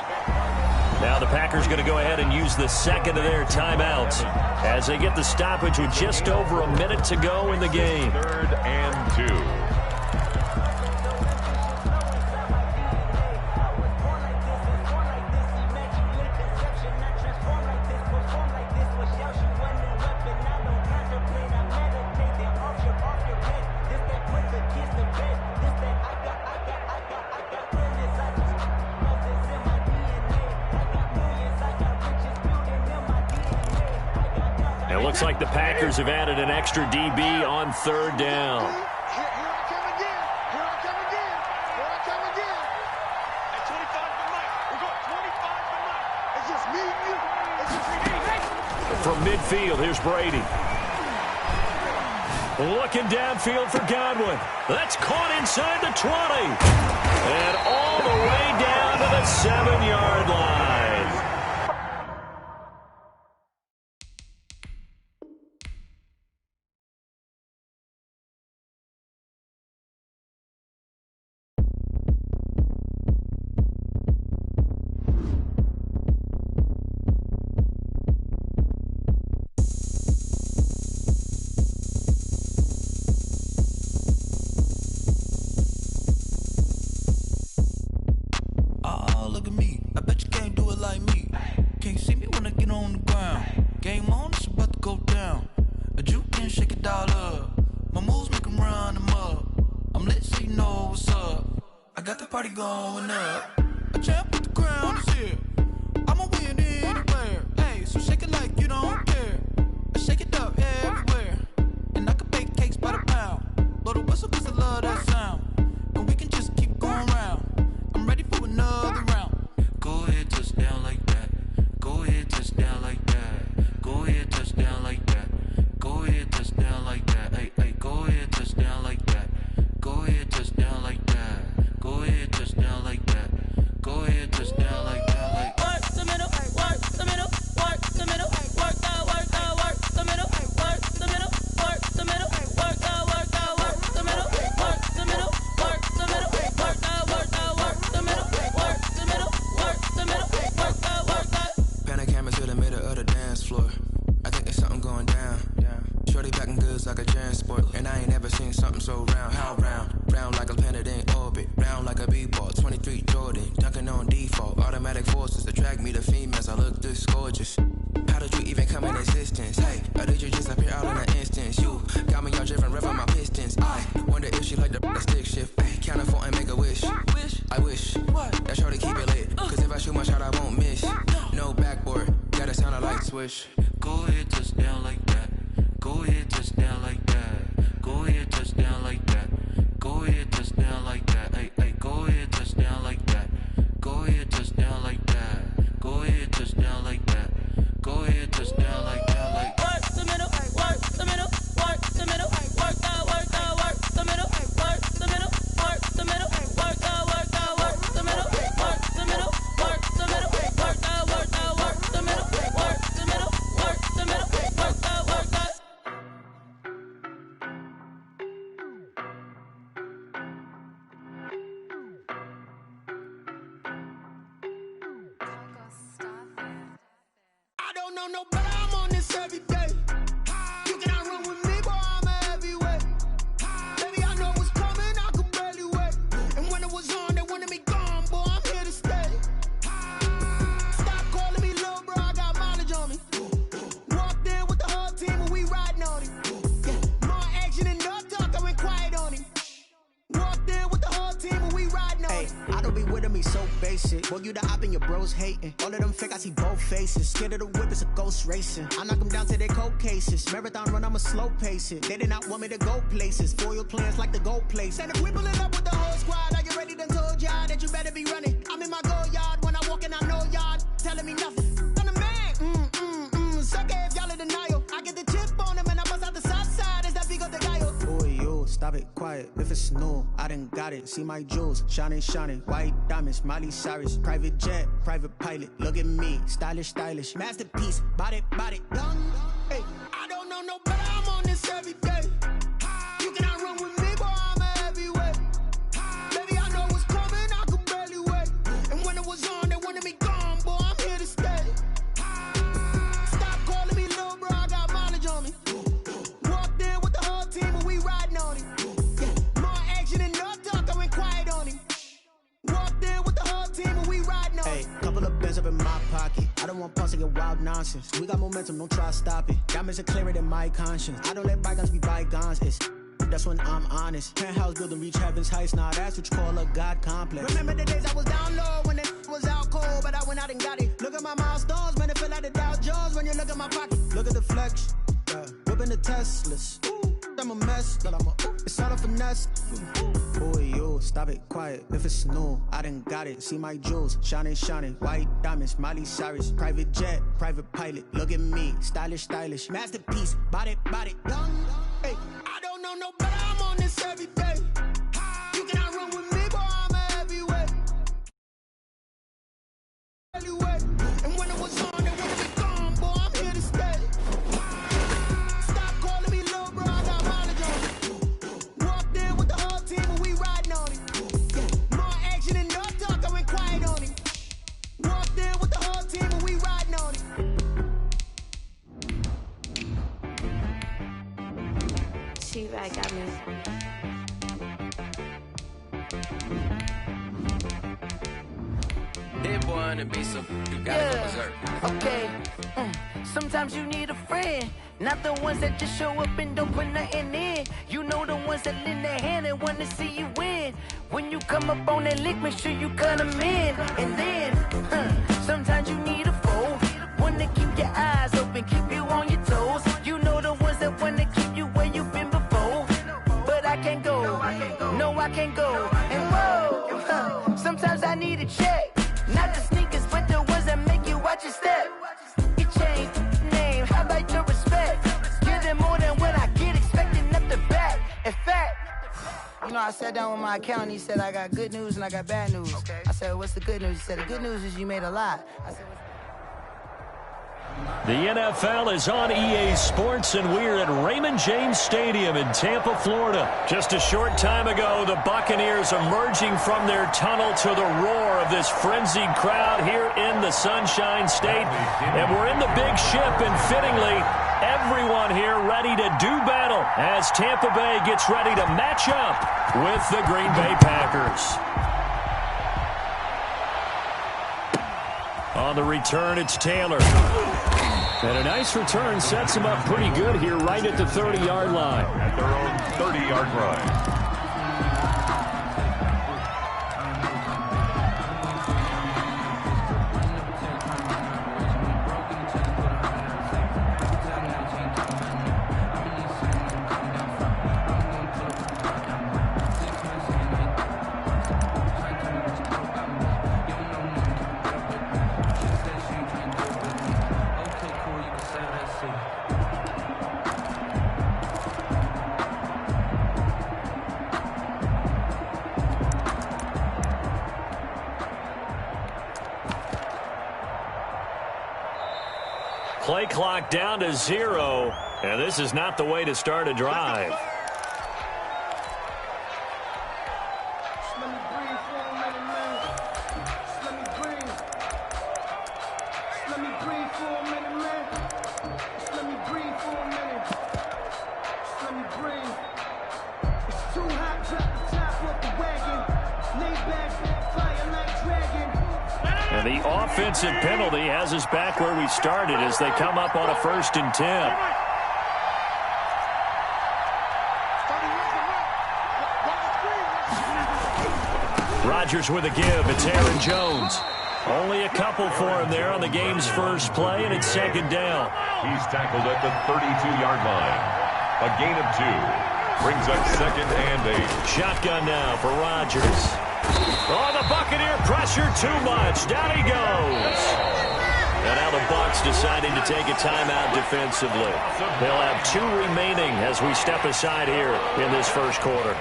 Now the Packers going to go ahead and use the 2nd of their timeouts as they get the stoppage with just over a minute to go in the game. 3rd and 2. It looks like the Packers have added an extra DB on 3rd down. Here I come again. Here I come again. At 25 to Mike. We got 25 to Mike. It's just me and you. It's just me. Hey. From midfield, here's Brady. Looking downfield for Godwin. That's caught inside the 20. And all the way down to the 7-yard line. got the party going up. A champ with the crown is here. I'ma win anywhere. Hey, so shake it like you don't care. I shake it up everywhere. And I can bake cakes by the pound. Blow the whistle 'cause I love that sound. And we can just keep going round. I'm ready for another round. Go ahead, touch down like that. Go ahead, touch down like that. Go ahead, touch down like that. Go ahead, touch down like that. Hey, hey, go ahead, touch down like that. Go ahead, touch down like that. Go ahead, touch down like that. Go ahead, touch down like that. Like work the middle, work the middle, work the middle, work the middle, work the middle, work the middle, work the middle, work the middle, work the middle, work the middle, work the middle, work the middle, work the middle, work the. Pan a camera to the middle of the dance floor. I think there's something going down. Shorty packing goods like a transport, and I ain't never seen something so round. How round? Round like a planet in orbit, round like a b-ball. 23 Jordan, dunking on default. Automatic forces attract me to females. I look this gorgeous. How did you even come in existence? Hey, or did you just appear out in an instance? You got me all driven, revving my pistons. I wonder if she like the stick shift. Hey, count it 4 and make a wish. I wish that shorty keep it lit. 'Cause if I shoot my shot, I won't miss. No backboard, gotta sound a light switch. go ahead, touch down like that. Go ahead, touch down like that. Go ahead, touch down like that. Go ahead, touch down like that. Hey, hey, go ahead, touch down like that. Go ahead, touch down like that. Go ahead, touch down like that. Go ahead, touch down like that. Like work the middle, work the middle, work the middle, work the middle, work the middle, work the middle, work the middle, work the middle, work the middle, work the middle, work the middle, work the middle, work the middle, work the middle, work the. I don't know no better, I'm on this every day. You cannot run with me, boy, I'm a heavyweight. Baby, I know what's coming, I could barely wait. And when it was on, they wanted me gone, boy, I'm here to stay. Stop calling me little bro, I got mileage on me. Walked in with the whole team and we riding on him. More action and no talk, I went quiet on him. Walked in with the whole team and we riding on him. I don't be with him, he's so basic. Boy, you the op and your bros hating. All of them fake, I see both faces. Scared of the whip, it's a ghost racing. I knock them down to their cold cases. Marathon run, I'ma slow pace it. They did not want me to go places. Foil plans like the gold place. And if we pulling up with the whole squad, are you ready? Done told y'all that you better be running. I'm in my go yard when I walk in, I know y'all telling me nothing. I'm the man, suck it if y'all in denial. I get the chip on them and I bust out the south side. Is that Vigo de Gallo? Boy, yo, stop it, quiet. If it's new, I done got it. See my jewels, shining, shining. White diamonds, Miley Cyrus. Private jet, private pilot. Look at me, stylish, stylish. Masterpiece, body, done. Hey, I don't know no better, I'm on this every day. You cannot run with me, boy, I'm a heavyweight. Baby, I know what's coming, I could barely wait. And when it was on, they wanted me gone, boy, I'm here to stay. Stop calling me little bro, I got mileage on me. Walked in with the whole team and we riding on him. More action and no talk, I went quiet on him. Walked in with the whole team and we riding on him. Hey, couple of bins up in my pocket. I don't want pause to get wild nonsense. We got momentum, don't try to stop it. Diamonds are clearer than my conscience. I don't let bygones be bygones. It's that's when I'm honest. Penthouse building, reach heaven's heights. Now that's what you call a God complex. Remember the days I was down low when it was out cold, but I went out and got it. Look at my milestones, man, it feel like the Dow Jones when you look at my pocket. Look at the flex, whipping the Teslas. I'm a mess, but it's all a finesse. Boy, yo, stop it, quiet. If it's new, I done got it. See my jewels, shining, shining. White diamonds, Miley Cyrus. Private jet, private pilot. Look at me, stylish, stylish. Masterpiece, body, done. Hey, I don't know no better, I'm on this every day. You cannot run with me, boy, I'm a heavyweight. And when it was on, they wanted me gone, boy, I'm here to stay. Stop calling me little bro, I got mileage on me. Walked in with the whole team and we riding on him. More action and no talk, I went quiet on him. Walked in with the whole team and we riding on him. T-Rag got me. That boy on the beat, so you gotta go berserk. Okay. Sometimes you need a friend. Not the ones that just show up and don't put nothing in. You know the ones that lend their hand and want to see you win. When you come up on that lick, make sure you cut them in. And then, sometimes you need a foe. One to keep your eyes open, keep you on your toes. You know the ones that want to keep you where you've been before. But I can't go, no I can't go. And whoa, sometimes I need a check. Not the sneakers, but the ones that make you watch your step. You change name, how about your respect? Give them more than what I get, expecting up the back. In fact, you know, I sat down with my accountant. He said, I got good news and I got bad news. Okay. I said, what's the good news? He said, the good news is you made a lot. I said, the NFL is on EA Sports, and we're at Raymond James Stadium in Tampa, Florida. Just a short time ago, the Buccaneers emerging from their tunnel to the roar of this frenzied crowd here in the Sunshine State. And we're in the big ship, and fittingly, everyone here ready to do battle as Tampa Bay gets ready to match up with the Green Bay Packers. On the return, it's Taylor. And a nice return sets him up pretty good here right at the 30-yard line. At their own 30-yard line. Play clock down to 0, and this is not the way to start a drive. And the offensive penalty has us back where we started as they come up on a 1st and 10. Rodgers with a give. It's Aaron Jones. Only a couple for him there on the game's first play, and it's 2nd down. He's tackled at the 32-yard line. A gain of 2. Brings up 2nd and 8. Shotgun now for Rodgers. Oh, the Buccaneer pressure too much. Down he goes. And now the Bucs deciding to take a timeout defensively. They'll have 2 remaining as we step aside here in this first quarter.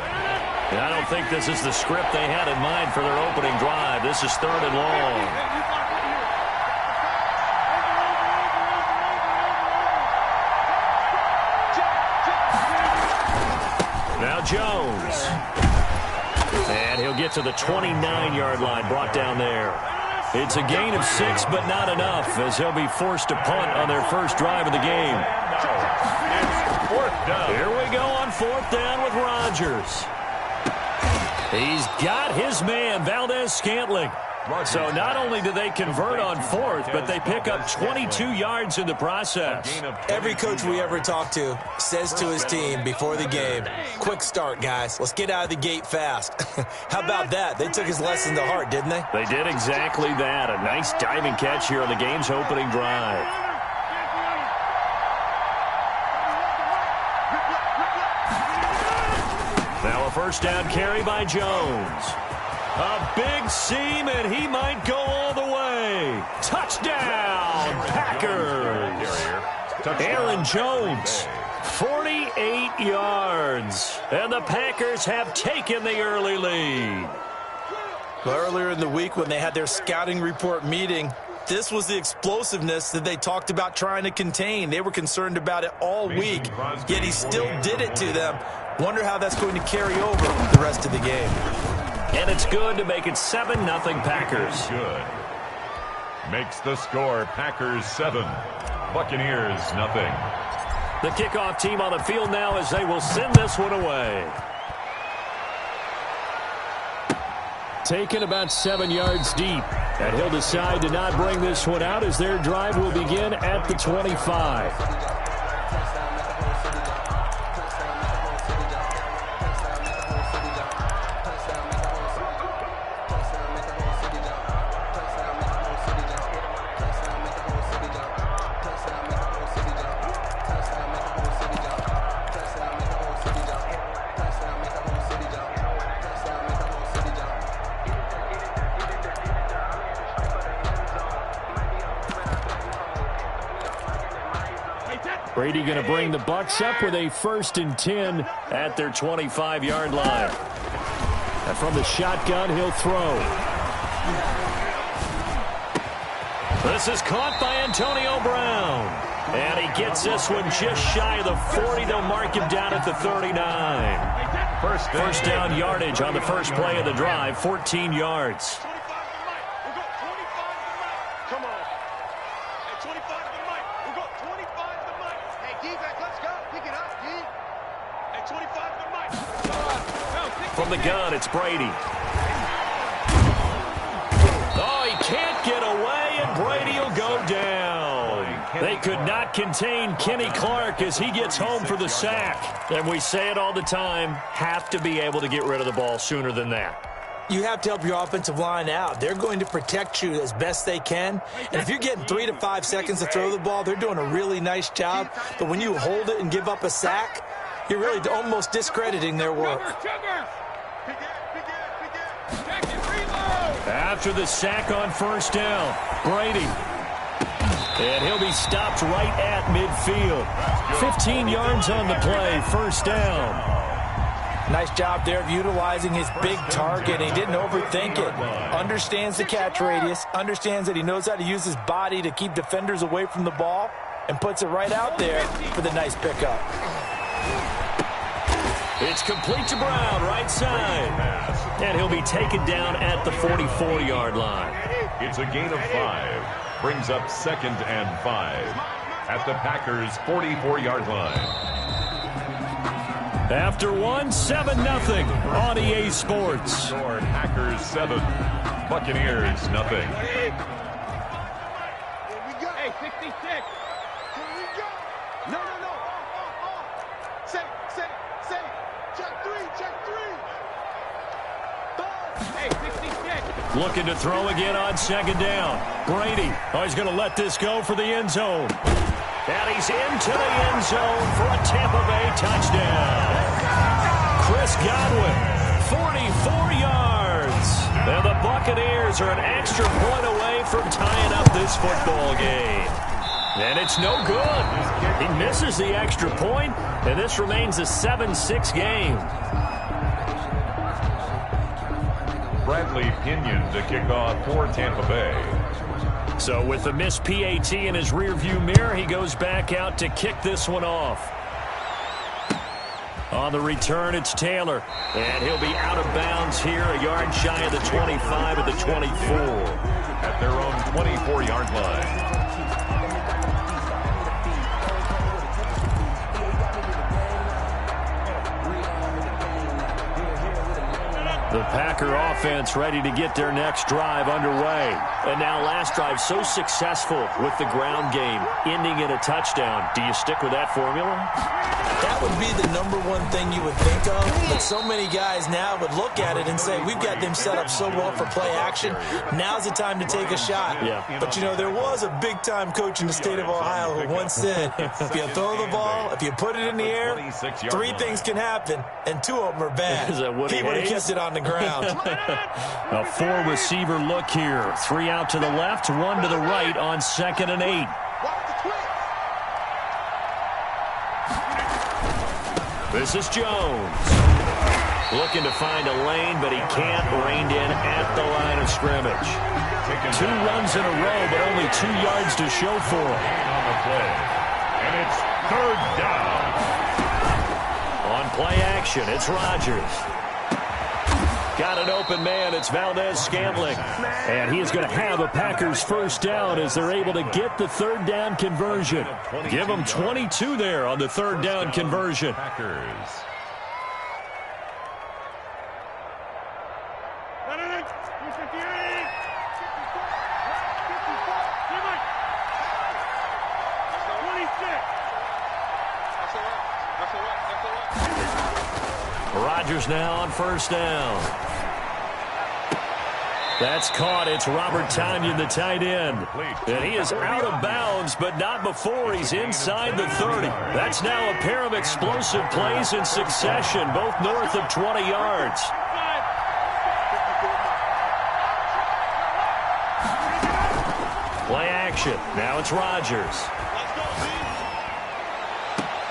And I don't think this is the script they had in mind for their opening drive. This is 3rd and long. Now Jones. And he'll get to the 29-yard line, brought down there. It's a gain of 6, but not enough, as they'll be forced to punt on their first drive of the game. It's 4th down. Here we go on 4th down with Rodgers. He's got his man, Valdez-Scantling. So not only do they convert on 4th, but they pick up 22 yards in the process. Every coach we ever talk to says to his team before the game, quick start, guys. Let's get out of the gate fast. How about that? They took his lesson to heart, didn't they? They did exactly that. A nice diving catch here on the game's opening drive. Now a 1st down carry by Jones. A big seam, and he might go all the way. Touchdown, Packers. Aaron Jones, 48 yards. And the Packers have taken the early lead. Well, earlier in the week when they had their scouting report meeting, this was the explosiveness that they talked about trying to contain. They were concerned about it all week, yet he still did it to them. Wonder how that's going to carry over the rest of the game. And it's good to make it 7-0 Packers. Good. Makes the score Packers 7, Buccaneers nothing. The kickoff team on the field now as they will send this one away. Taken about 7 yards deep. And he'll decide to not bring this one out as their drive will begin at the 25. Brady going to bring the Bucs up with a 1st and 10 at their 25-yard line. And from the shotgun, he'll throw. This is caught by Antonio Brown. And he gets this one just shy of the 40. They'll mark him down at the 39. First down yardage on the first play of the drive, 14 yards. Come on. Hey, 25 to Mike. We got 25 to Mike. Hey, D-back, let's go. Pick it up, D. Hey, 25 to Mike. From the gun, it's Brady. Oh, he can't get away, and Brady will go down. They could not contain Kenny Clark as he gets home for the sack. And we say it all the time, have to be able to get rid of the ball sooner than that. You have to help your offensive line out. They're going to protect you as best they can. And if you're getting 3 to 5 seconds to throw the ball, they're doing a really nice job. But when you hold it and give up a sack, you're really almost discrediting their work. After the sack on first down, Brady. And he'll be stopped right at midfield. 15 yards on the play, first down. Nice job there of utilizing his big target. He didn't overthink it. Understands the catch radius. Understands that he knows how to use his body to keep defenders away from the ball. And puts it right out there for the nice pickup. It's complete to Brown, right side. And he'll be taken down at the 44-yard line. It's a gain of 5. Brings up 2nd and 5 at the Packers' 44-yard line. After 7-0 on EA Sports. Score Packers 7, Buccaneers 0. Here we go. Hey, 66. Here we go. No. Say. Check 3. Hey, 66. Looking to throw again on 2nd down. Brady. Oh, he's going to let this go for the end zone. And he's into the end zone for a Tampa Bay touchdown. Chris Godwin, 44 yards. And the Buccaneers are an extra point away from tying up this football game. And it's no good. He misses the extra point, and this remains a 7-6 game. Bradley Pinion to kick off for Tampa Bay. So with the missed PAT in his rearview mirror, he goes back out to kick this one off. On the return, it's Taylor. And he'll be out of bounds here, a yard shy of the 25 of the 24. At their own 24-yard line. The Packer offense ready to get their next drive underway. And now last drive so successful with the ground game, ending in a touchdown. Do you stick with that formula? That would be the #1 thing you would think of, but so many guys now would look at it and say, we've got them set up so well for play action. Now's the time to take a shot. Yeah. But, you know, there was a big-time coach in the state of Ohio who once said, if you throw the ball, if you put it in the air, 3 things can happen, and 2 of them are bad. Is that Woody He would have Hayes? kept it on the ground. A 4-receiver look here. 3 out to the left, 1 to the right on 2nd and 8. This is Jones. Looking to find a lane, but he can't. Reined in at the line of scrimmage. 2 runs in a row, but only 2 yards to show for it. On the play. And it's 3rd down. On play action, it's Rodgers. Got an open man. It's Valdez-Scantling. And he is going to have a Packers first down as they're able to get the 3rd down conversion. Give them 22 there on the 3rd down conversion. Packers. Rodgers now on first down. That's caught. It's Robert Tonyan, the tight end. And he is out of bounds, but not before he's inside the 30. That's now a pair of explosive plays in succession, both north of 20 yards. Play action. Now it's Rodgers.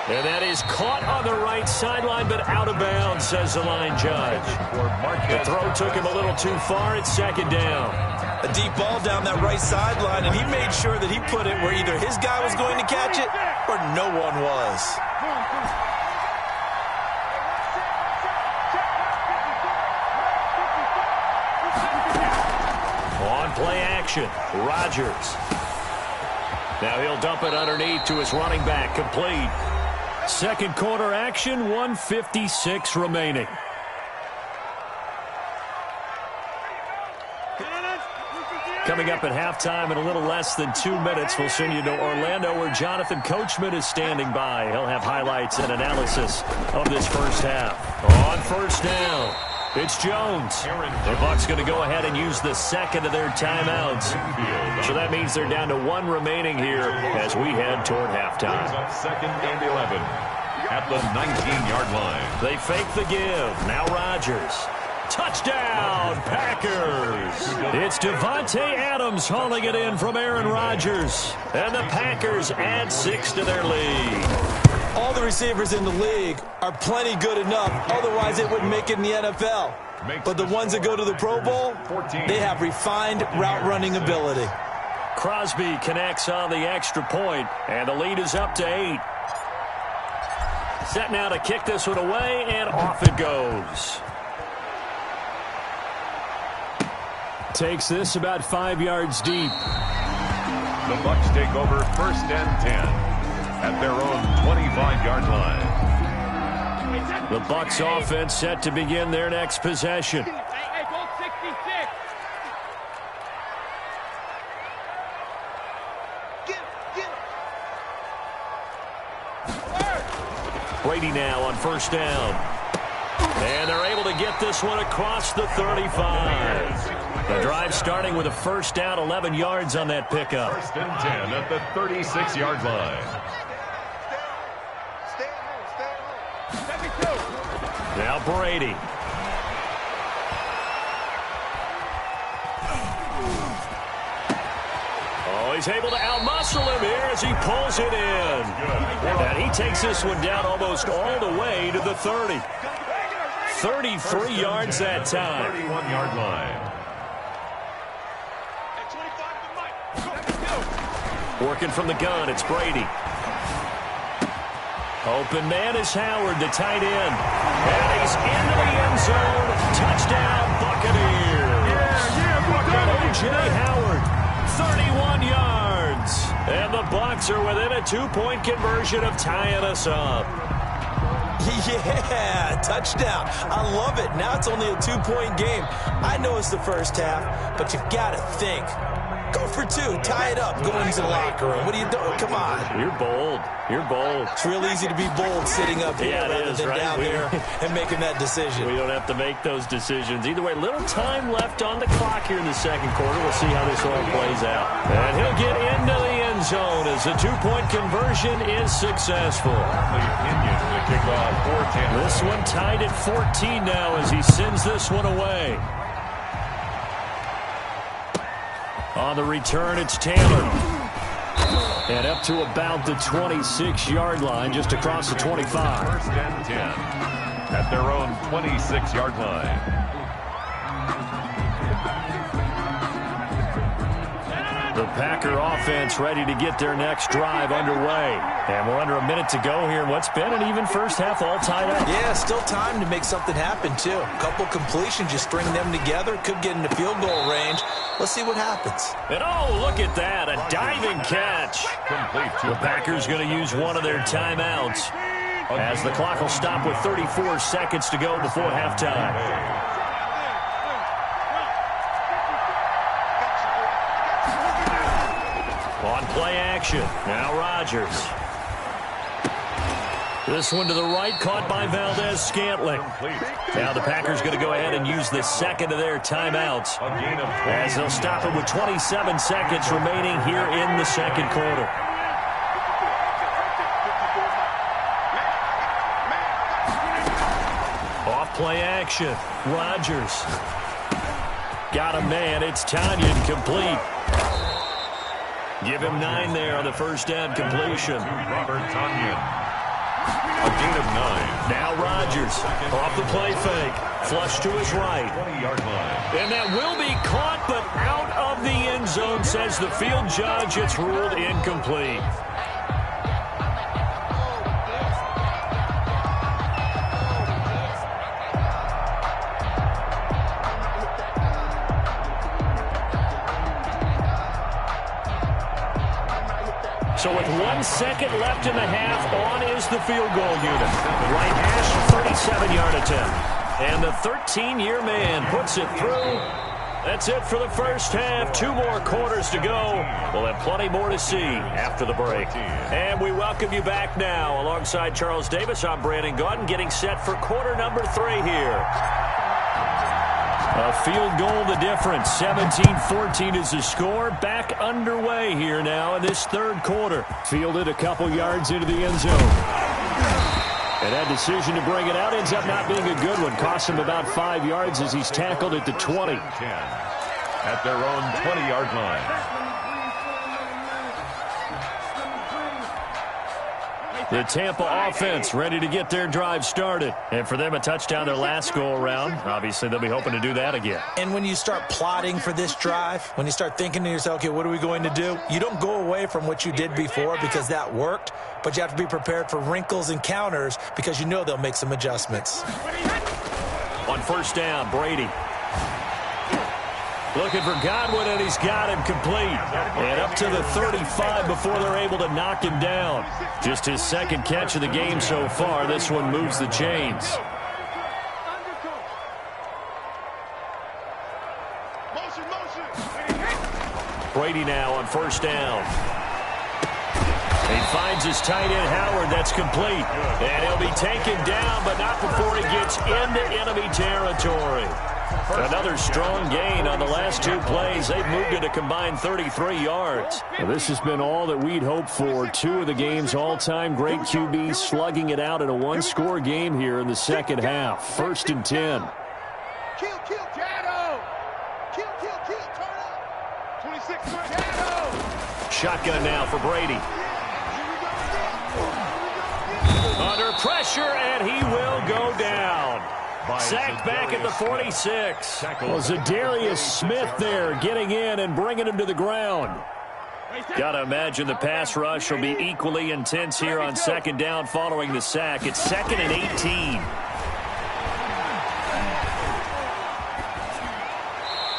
And that is caught on the right sideline, but out of bounds, says the line judge. The throw took him a little too far. It's second down. A deep ball down that right sideline, and he made sure that he put it where either his guy was going to catch it or no one was. On play action, Rodgers. Now he'll dump it underneath to his running back, complete. Second quarter action, 1:56 remaining. Coming up at halftime in a little less than 2 minutes, we'll send you to Orlando where Jonathan Coachman is standing by. He'll have highlights and analysis of this first half. On first down, it's Jones. The Bucs going to go ahead and use the second of their timeouts. So that means they're down to one remaining here as we head toward halftime. Second and 11 at the 19-yard line. They fake the give. Now Rodgers. Touchdown, Packers! It's Devontae Adams hauling it in from Aaron Rodgers. And the Packers add 6 to their lead. All the receivers in the league are plenty good enough. Otherwise, it wouldn't make it in the NFL. But the ones that go to the Pro Bowl, they have refined route running ability. Crosby connects on the extra point, and the lead is up to 8. Set now to kick this one away, and off it goes. Takes this about 5 yards deep. The Bucs take over first and 10 at their own 25-yard line. The Bucs offense set to begin their next possession. Hey, go 66. Brady now on first down. And they're able to get this one across the 35. The drive starting with a first down, 11 yards on that pickup. First and 10 at the 36-yard line. Now Brady. Oh, he's able to outmuscle him here as he pulls it in. And he takes this one down almost all the way to the 30. 33 yards that time. 31-yard line. Working from the gun, it's Brady. Open man is Howard, the tight end. And he's into the end zone. Touchdown, Buccaneers. O.J. Howard, 31 yards. And the Bucs are within a 2-point conversion of tying us up. Yeah, touchdown. I love it. Now it's only a 2-point game. I know it's the first half, but you've got to think. Go for 2. Tie it up. Go into the locker room. What are you doing? Come on. You're bold. You're bold. It's real easy to be bold sitting up here rather than right? down there and making that decision. We don't have to make those decisions. Either way, little time left on the clock here in the second quarter. We'll see how this all plays out. And he'll get into the end zone as the 2-point conversion is successful. This one tied at 14 now as he sends this one away. On the return, it's Taylor. And up to about the 26-yard line, just across the 25. First and 10 at their own 26-yard line. The Packer offense ready to get their next drive underway. And we're under a minute to go here in what's been an even first half, all tied up. Yeah, still time to make something happen, too. A couple completions, you string them together, could get into field goal range. Let's see what happens. And oh, look at that, a diving catch. The Packers going to use one of their timeouts as the clock will stop with 34 seconds to go before halftime. On play action, now Rodgers. This one to the right, caught by Valdez-Scantling. Now the Packers going to go ahead and use the second of their timeouts as they'll stop it with 27 seconds remaining here in the second quarter. Off play action, Rodgers. Got a man, it's Tanyan, complete. Give him 9 there on the first down completion. Robert Tanyan. A gain of 9. Now Rodgers off the play fake. Flush to his right. 20-yard line. And that will be caught, but out of the end zone, says the field judge. It's ruled incomplete. So with 1 second left in the half, on is the field goal unit. Right hash, 37-yard attempt. And the 13-year man puts it through. That's it for the first half. 2 more quarters to go. We'll have plenty more to see after the break. And we welcome you back now. Alongside Charles Davis, I'm Brandon Gaudin, getting set for quarter number 3 here. A field goal the difference. 17-14 is the score. Back underway here now in this third quarter. Fielded a couple yards into the end zone. And that decision to bring it out ends up not being a good one. Costs him about 5 yards as he's tackled at the 20. 10 at their own 20-yard line. The Tampa offense ready to get their drive started. And for them, a touchdown their last go-around. Obviously, they'll be hoping to do that again. And when you start plotting for this drive, when you start thinking to yourself, okay, what are we going to do? You don't go away from what you did before because that worked, but you have to be prepared for wrinkles and counters because you know they'll make some adjustments. On first down, Brady. Looking for Godwin, and he's got him complete. And up to the 35 before they're able to knock him down. Just his second catch of the game so far. This one moves the chains. Brady now on first down. He finds his tight end, Howard. That's complete. And he'll be taken down, but not before he gets into enemy territory. Another strong gain on the last 2 plays. They've moved it a combined 33 yards. Well, this has been all that we'd hoped for. 2 of the game's all-time great QBs slugging it out in a 1-score game here in the second half. 1st and 10. Kill, Jado! Kill, turn up! 26, Jado! Shotgun now for Brady. Under pressure, and he will go down. Sacked back at the 46. Well, Zadarius Smith there getting in and bringing him to the ground. Got to imagine the pass rush will be equally intense here on second down following the sack. It's 2nd and 18.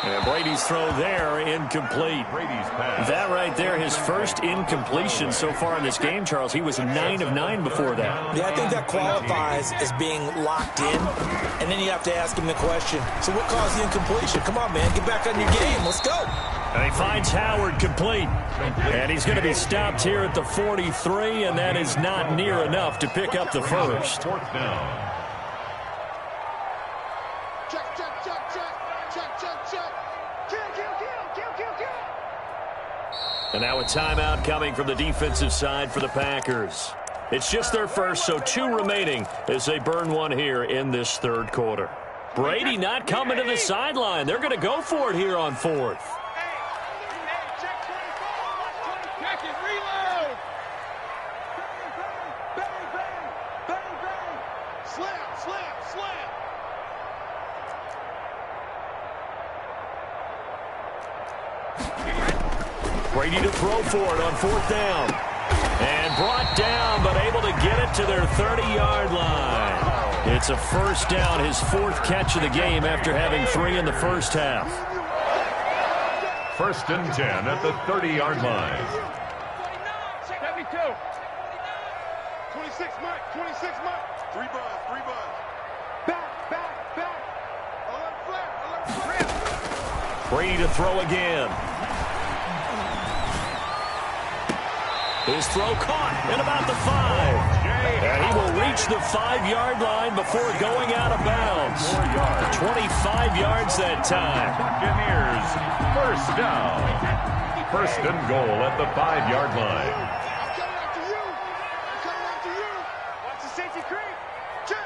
And Brady's throw there, incomplete. That right there, his first incompletion so far in this game, Charles. He was 9 of 9 before that. Yeah, I think that qualifies as being locked in. And then you have to ask him the question, so what caused the incompletion? Come on, man, get back on your game. Let's go. And he finds Howard complete. And he's going to be stopped here at the 43, and that is not near enough to pick up the first. 4th down. And now a timeout coming from the defensive side for the Packers. It's just their first, so 2 remaining as they burn one here in this third quarter. Brady not coming to the sideline. They're going to go for it here on 4th. Check it, reload! Slam! Brady to throw for it on 4th down. And brought down, but able to get it to their 30-yard line. It's a first down, his 4th catch of the game after having 3 in the first half. 1st and 10 at the 30-yard line. 72. 26, Mike. 3 buzz. Back. Alert flare. Brady to throw again. His throw caught at about the 5. And he will reach the 5-yard line before going out of bounds. 25 yards that time. Buccaneers, first down. 1st and goal at the 5-yard line. I'm coming after you. Watch the safety creep. Check.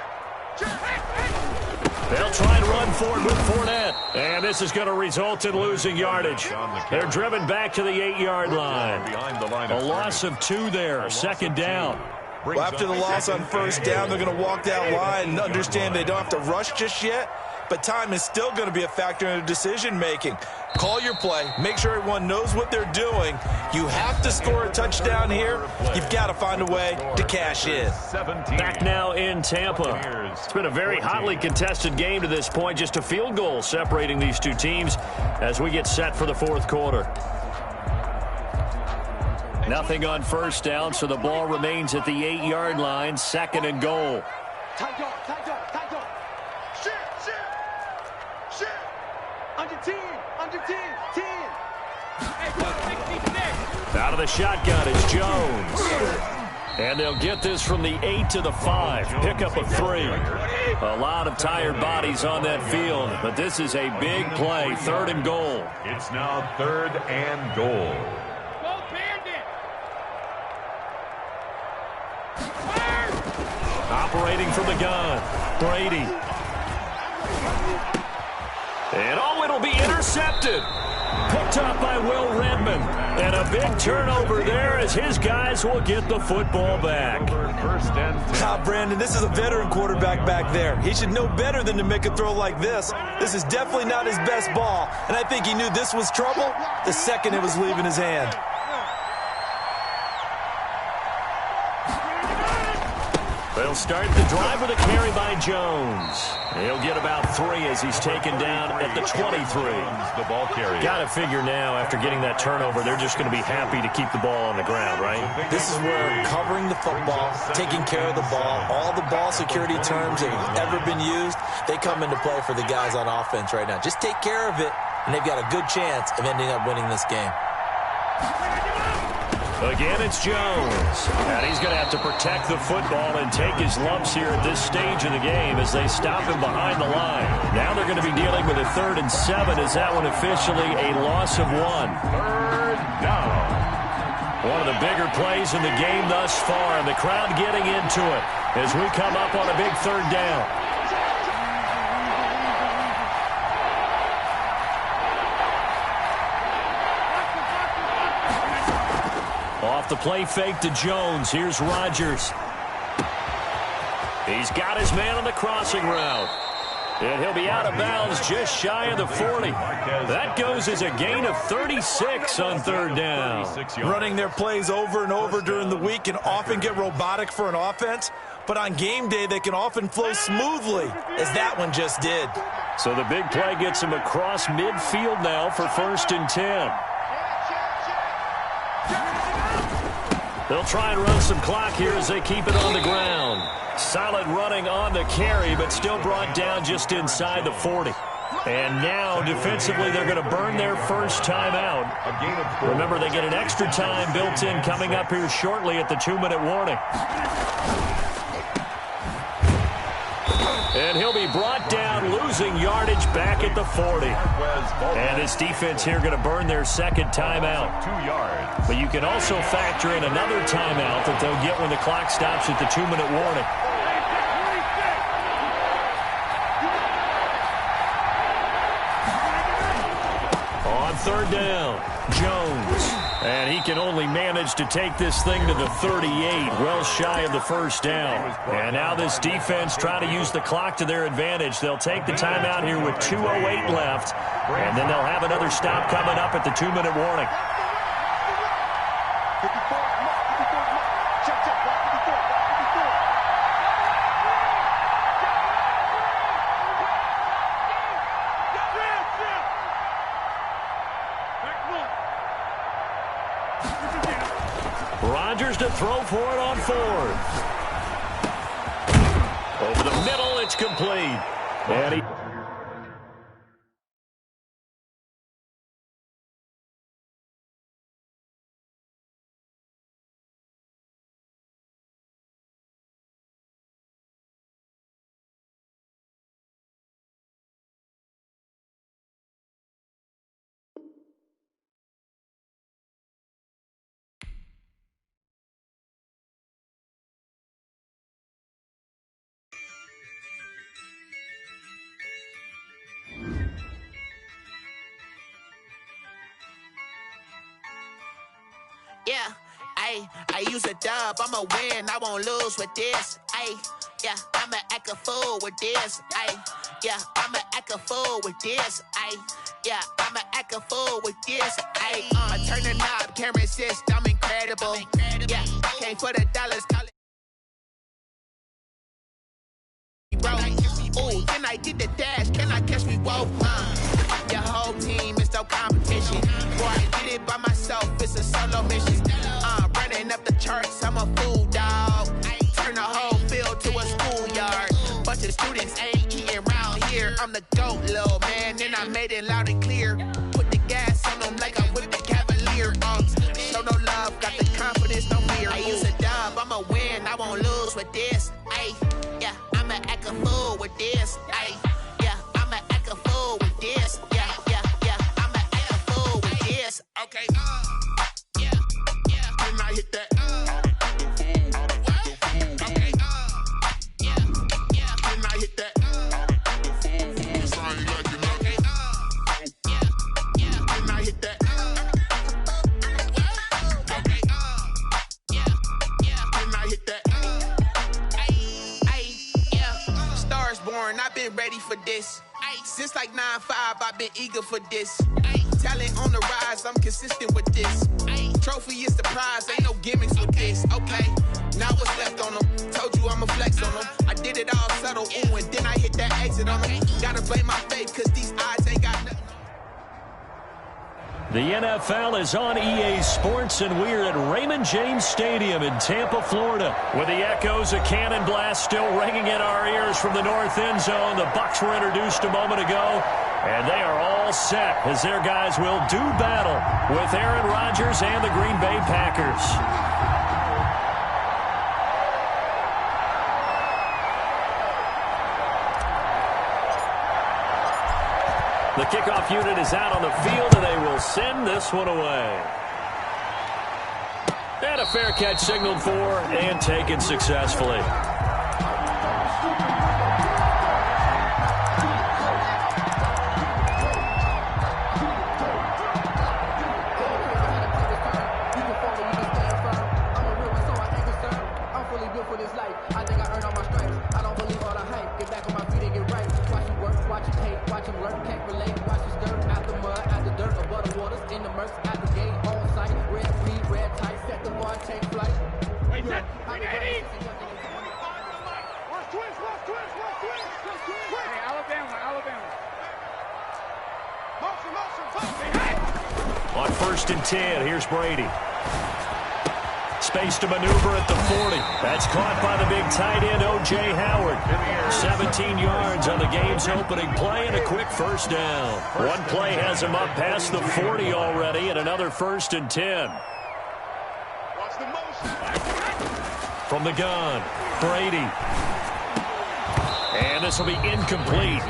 They'll try and run for it with Fournette. And this is going to result in losing yardage. They're driven back to the 8-yard line. A loss of 2 there. 2nd down. Brings Well, after the loss on first down, they're going to walk that line and understand they don't have to rush just yet, but time is still going to be a factor in decision-making. Call your play. Make sure everyone knows what they're doing. You have to score a touchdown here. You've got to find a way to cash in. Back now in Tampa. It's been a very hotly contested game to this point. Just a field goal separating these two teams as we get set for the fourth quarter. Nothing on first down, so the ball remains at the 8-yard line. Second and goal. Out of the shotgun is Jones. And they'll get this from the 8 to the 5. Pickup of 3. A lot of tired bodies on that field, but this is a big play. Third and goal. It's now third and goal. Operating from the gun, Brady. And it'll be intercepted. Picked up by Will Redmond. And a big turnover there as his guys will get the football back. Brandon, this is a veteran quarterback back there. He should know better than to make a throw like this. This is definitely not his best ball. And I think he knew this was trouble the second it was leaving his hand. They'll start the drive with a carry by Jones. He'll get about 3 as he's taken down at the 23. The ball carrier. Got to figure now, after getting that turnover, they're just going to be happy to keep the ball on the ground, right? This is where covering the football, taking care of the ball, all the ball security terms that have ever been used, they come into play for the guys on offense right now. Just take care of it, and they've got a good chance of ending up winning this game. Again, it's Jones. And he's going to have to protect the football and take his lumps here at this stage of the game as they stop him behind the line. Now they're going to be dealing with a 3rd and 7. Is that one officially a loss of 1? Third down. One of the bigger plays in the game thus far, and the crowd getting into it as we come up on a big 3rd down. Off the play fake to Jones. Here's Rodgers. He's got his man on the crossing route. And he'll be out of bounds just shy of the 40. That goes as a gain of 36 on 3rd down. Running their plays over and over during the week can often get robotic for an offense, but on game day they can often flow smoothly, as that one just did. So the big play gets him across midfield now for 1st and 10. They'll try and run some clock here as they keep it on the ground. Solid running on the carry, but still brought down just inside the 40. And now, defensively, they're going to burn their first timeout. Remember, they get an extra time built in coming up here shortly at the 2-minute warning. And he'll be brought down, losing yardage back at the 40. And this defense here going to burn their second timeout. 2 yards. But you can also factor in another timeout that they'll get when the clock stops at the 2-minute warning. On 3rd down, Jones. And he can only manage to take this thing to the 38, well shy of the first down. And now this defense trying to use the clock to their advantage. They'll take the timeout here with 2:08 left, and then they'll have another stop coming up at the 2-minute warning. Rodgers to throw for it on 4th. Over the middle, it's complete. And he... Yeah, Ayy, I use a dub, I'ma win, I won't lose with this. Ayy, yeah, I'ma act a fool with this. Ayy, yeah, I'ma act a fool with this. Ayy, yeah, I'ma act a fool with this. Ayy, I turn the knob, can't resist, I'm incredible. Yeah, came for the dollars, call it. Ooh, then I did the dash, can I catch me? Whoa, your whole team is no competition. Boy, I did it by myself, it's a solo mission. Running up the charts, I'm a fool, dog. Turn the whole field to a schoolyard. Bunch of students ain't eating round here. I'm the GOAT, little man, and I made it loud and clear. Put the gas on them like I'm with the Cavalier. Show no love, got the confidence, no fear. I use a dub, I'ma win, I won't lose with this. Ayy, yeah, I'ma act a fool with this. Ayy, yeah, I'ma act a fool with this. Yeah, yeah, yeah, I'ma act a fool with this. Okay, yeah, yeah, then I hit that. Okay, yeah, yeah, then I hit that. It's all you like, you know. Okay, yeah, yeah, then I hit that. Okay, yeah, yeah, then I hit that. Stars born, I've been ready for this. Since like 9-5, I've been eager for this. Talent on the rise, I'm consistent with this. Trophy is the prize, ain't no gimmicks with this. Okay, now what's left on them? Told you I'ma flex on them. I did it all subtle, ooh, and then I hit that exit on them. Gotta blame my faith, cause these odds ain't got nothing. The NFL is on EA Sports, and we're at Raymond James Stadium in Tampa, Florida, with the echoes of Cannon Blast still ringing in our ears from the north end zone. The Bucs were introduced a moment ago, and they are all set as their guys will do battle with Aaron Rodgers and the Green Bay Packers. The kickoff unit is out on the field, and they will send this one away. And a fair catch signaled for and taken successfully. On 1st and 10, here's Brady. Space to maneuver at the 40. That's caught by the big tight end, O.J. Howard. 17 yards on the game's opening play and a quick first down. One play has him up past the 40 already, and another 1st and 10. From the gun, Brady. And this will be incomplete.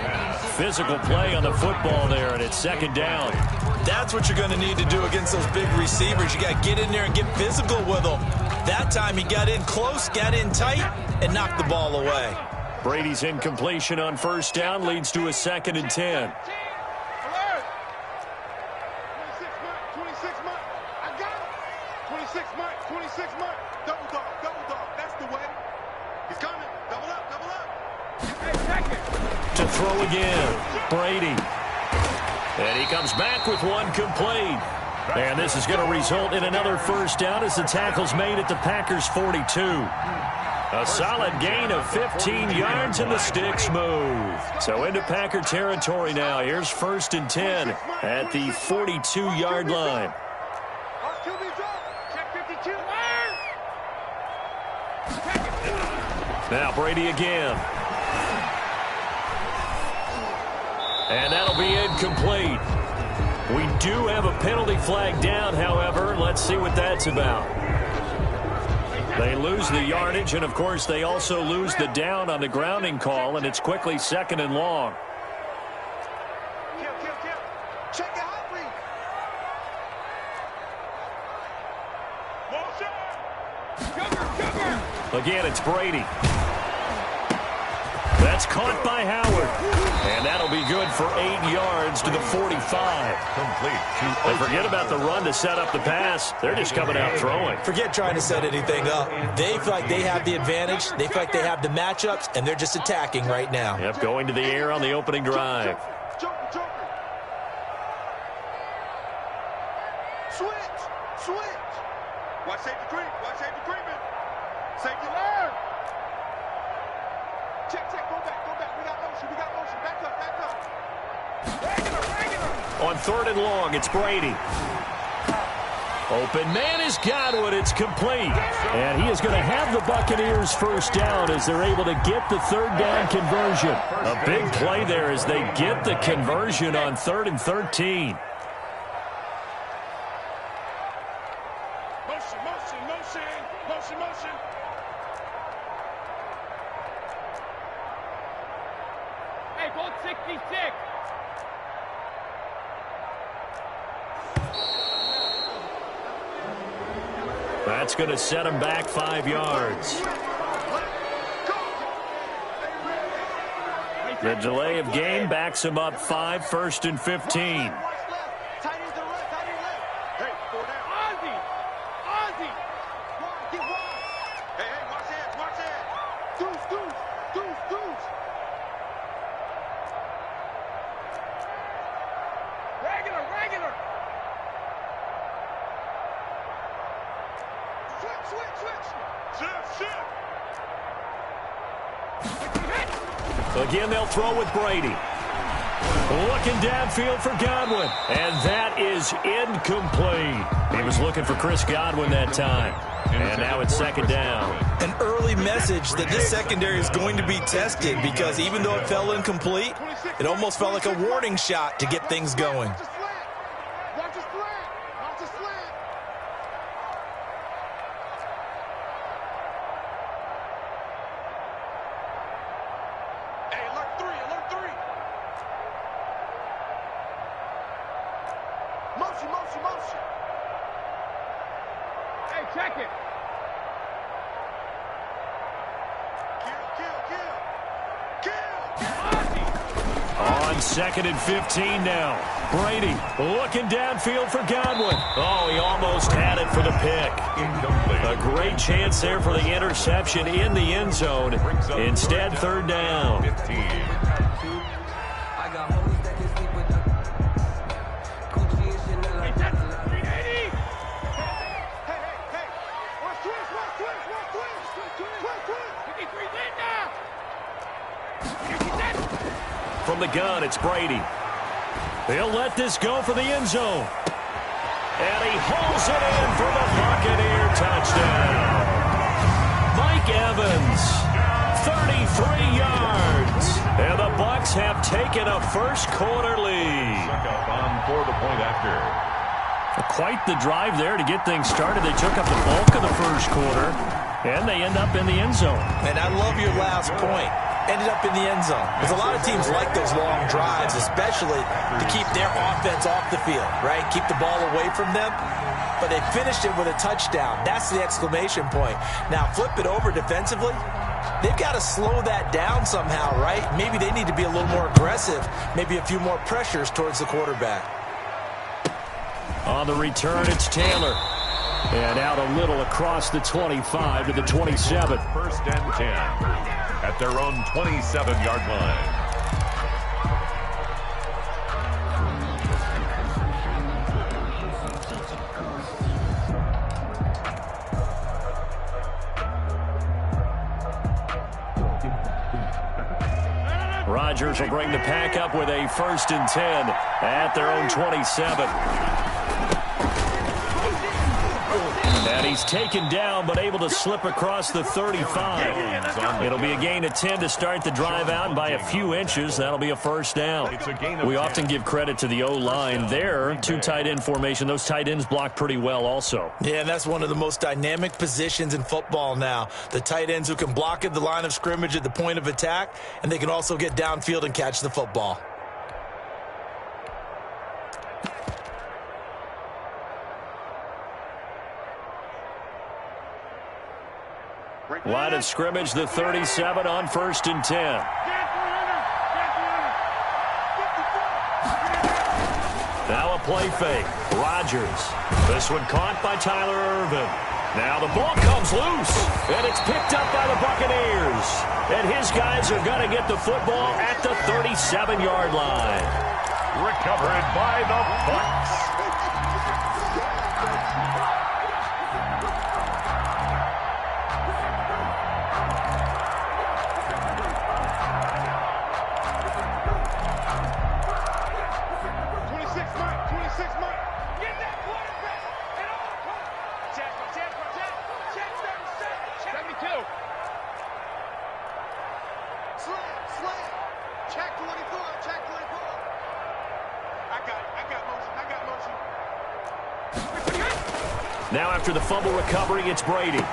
Physical play on the football there, and it's 2nd down. That's what you're going to need to do against those big receivers. You got to get in there and get physical with them. That time he got in close, got in tight, and knocked the ball away. Brady's incompletion on 1st down leads to a 2nd and 10. 26 months. Double dog. That's the way. He's coming. Double up. To throw again, Brady. And he comes back with one complete. And this is going to result in another 1st down as the tackle's made at the Packers' 42. A solid gain of 15 yards and the sticks move. So into Packer territory now. Here's 1st and 10 at the 42-yard line. Now Brady again. And that'll be incomplete. We do have a penalty flag down, however. Let's see what that's about. They lose the yardage, and, of course, they also lose the down on the grounding call, and it's quickly 2nd and long. Check the hot read. Again, it's Brady. That's caught by Howard. And that'll be good for 8 yards to the 45. Complete. And forget about the run to set up the pass. They're just coming out throwing. Forget trying to set anything up. They feel like they have the advantage. They feel like they have the matchups, and they're just attacking right now. Yep, going to the air on the opening drive. Switch. Watch safety creep. Watch safety creeping. Safety learn. Check. Go back. We got motion. Back up. Regular. On 3rd and long, it's Brady. Open man is Godwin. It's complete. And he is going to have the Buccaneers first down as they're able to get the 3rd down conversion. A big play there as they get the conversion on 3rd and 13. Motion. Hey, go 66. That's going to set him back 5 yards. The delay of game backs him up 5, 1st and 15. Regular. Switch. Again, they'll throw with Brady. Looking downfield for Godwin. And that is incomplete. He was looking for Chris Godwin that time. And now it's 2nd down. An early message that this secondary is going to be tested because even though it fell incomplete, it almost felt like a warning shot to get things going. Motion. Hey, check it. Kill. On 2nd and 15 now. Brady looking downfield for Godwin. Oh, he almost had it for the pick. Incomplete. A great chance there for the interception in the end zone. Instead, 3rd down. 15. From the gun, it's Brady. He'll let this go for the end zone. And he holds it in for the Buccaneer touchdown. Mike Evans, 33 yards. And the Bucs have taken a first-quarter lead. Suck up on for the point after. Quite the drive there to get things started. They took up the bulk of the first quarter, and they end up in the end zone. And I love your last point. Ended up in the end zone. Because a lot of teams like those long drives, especially to keep their offense off the field, right? Keep the ball away from them. But they finished it with a touchdown. That's the exclamation point. Now, flip it over defensively. They've got to slow that down somehow, right? Maybe they need to be a little more aggressive. Maybe a few more pressures towards the quarterback. On the return, it's Taylor. And out a little across the 25 to the 27. 1st and 10 at their own 27-yard line. Rodgers will bring the pack up with a 1st and 10 at their own 27. And he's taken down, but able to slip across the 35. It'll be a gain of 10 to start the drive out, and by a few inches, that'll be a 1st down. We often give credit to the O-line there. 2 tight end formation. Those tight ends block pretty well also. Yeah, and that's one of the most dynamic positions in football now. The tight ends who can block at the line of scrimmage at the point of attack, and they can also get downfield and catch the football. Line of scrimmage, the 37 on 1st and 10. Now a play fake. Rodgers. This one caught by Tyler Ervin. Now the ball comes loose, and it's picked up by the Buccaneers. And his guys are going to get the football at the 37-yard line. Recovered by the Bucs. Now after the fumble recovery, it's Brady.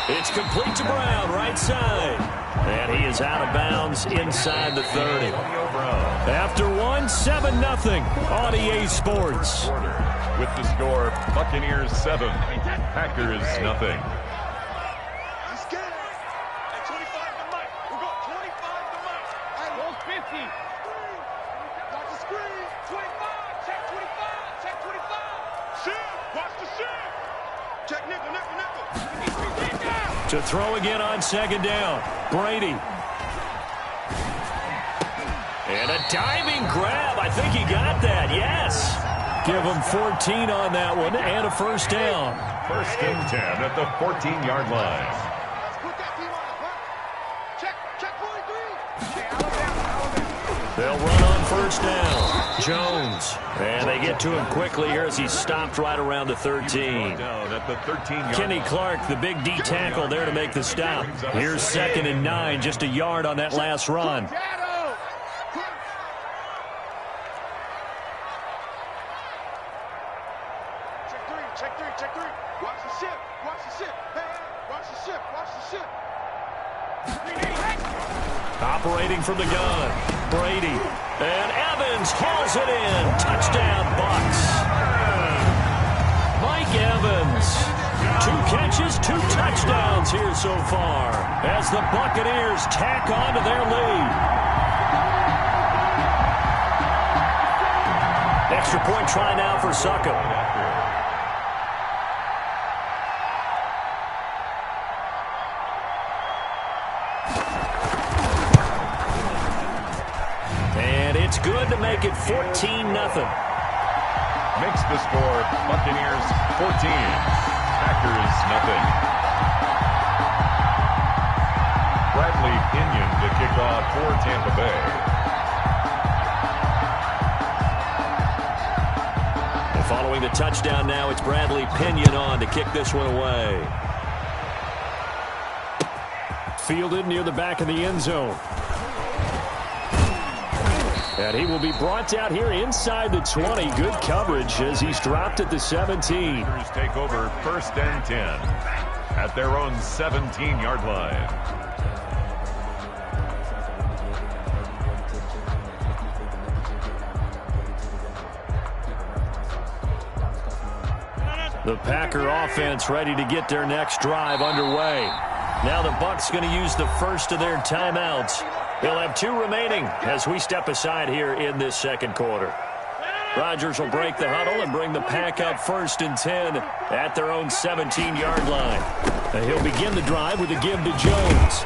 It's complete to Brown, right side. And he is out of bounds inside the 30. After one, 7-0 on EA Sports. With the score, Buccaneers 7, Packers nothing. Let's get it. At 25 to Mike. We'll go 25 to Mike. And goes 50. Watch the screen. 25. Check 25. Check 25. Shift. Watch the shift. Check nickel, nickel, nickel. To throw again on 2nd down. Brady. And a diving grab. I think he got that. Yes. Give him 14 on that one and a 1st down. 1st and 10 at the 14-yard line. Let's put that team on the front. Check 43. They'll run on 1st down. Jones. And they get to him quickly here as he's stopped right around the 13. Down at the 13-yard Kenny Clark, the big D tackle there to make the stop. Here's 2nd and 9, just a yard on that last run. Check three. Watch the ship. Hey, watch the ship. Operating from the gun, Brady. And Evans hauls it in. Touchdown, Bucs. Mike Evans. 2 catches, 2 touchdowns here so far as the Buccaneers tack on to their lead. Extra point try now for Suckup. It's good to make it 14-0. Makes the score, Buccaneers 14, Packers nothing. Bradley Pinion to kick off for Tampa Bay. And following the touchdown now, it's Bradley Pinion on to kick this one away. Fielded near the back of the end zone. And he will be brought down here inside the 20. Good coverage as he's dropped at the 17. Take over 1st and 10 at their own 17-yard line. The Packer offense ready to get their next drive underway. Now the Bucs going to use the first of their timeouts. They'll have 2 remaining as we step aside here in this 2nd quarter. Rodgers will break the huddle and bring the Pack up 1st and 10 at their own 17-yard line. And he'll begin the drive with a give to Jones.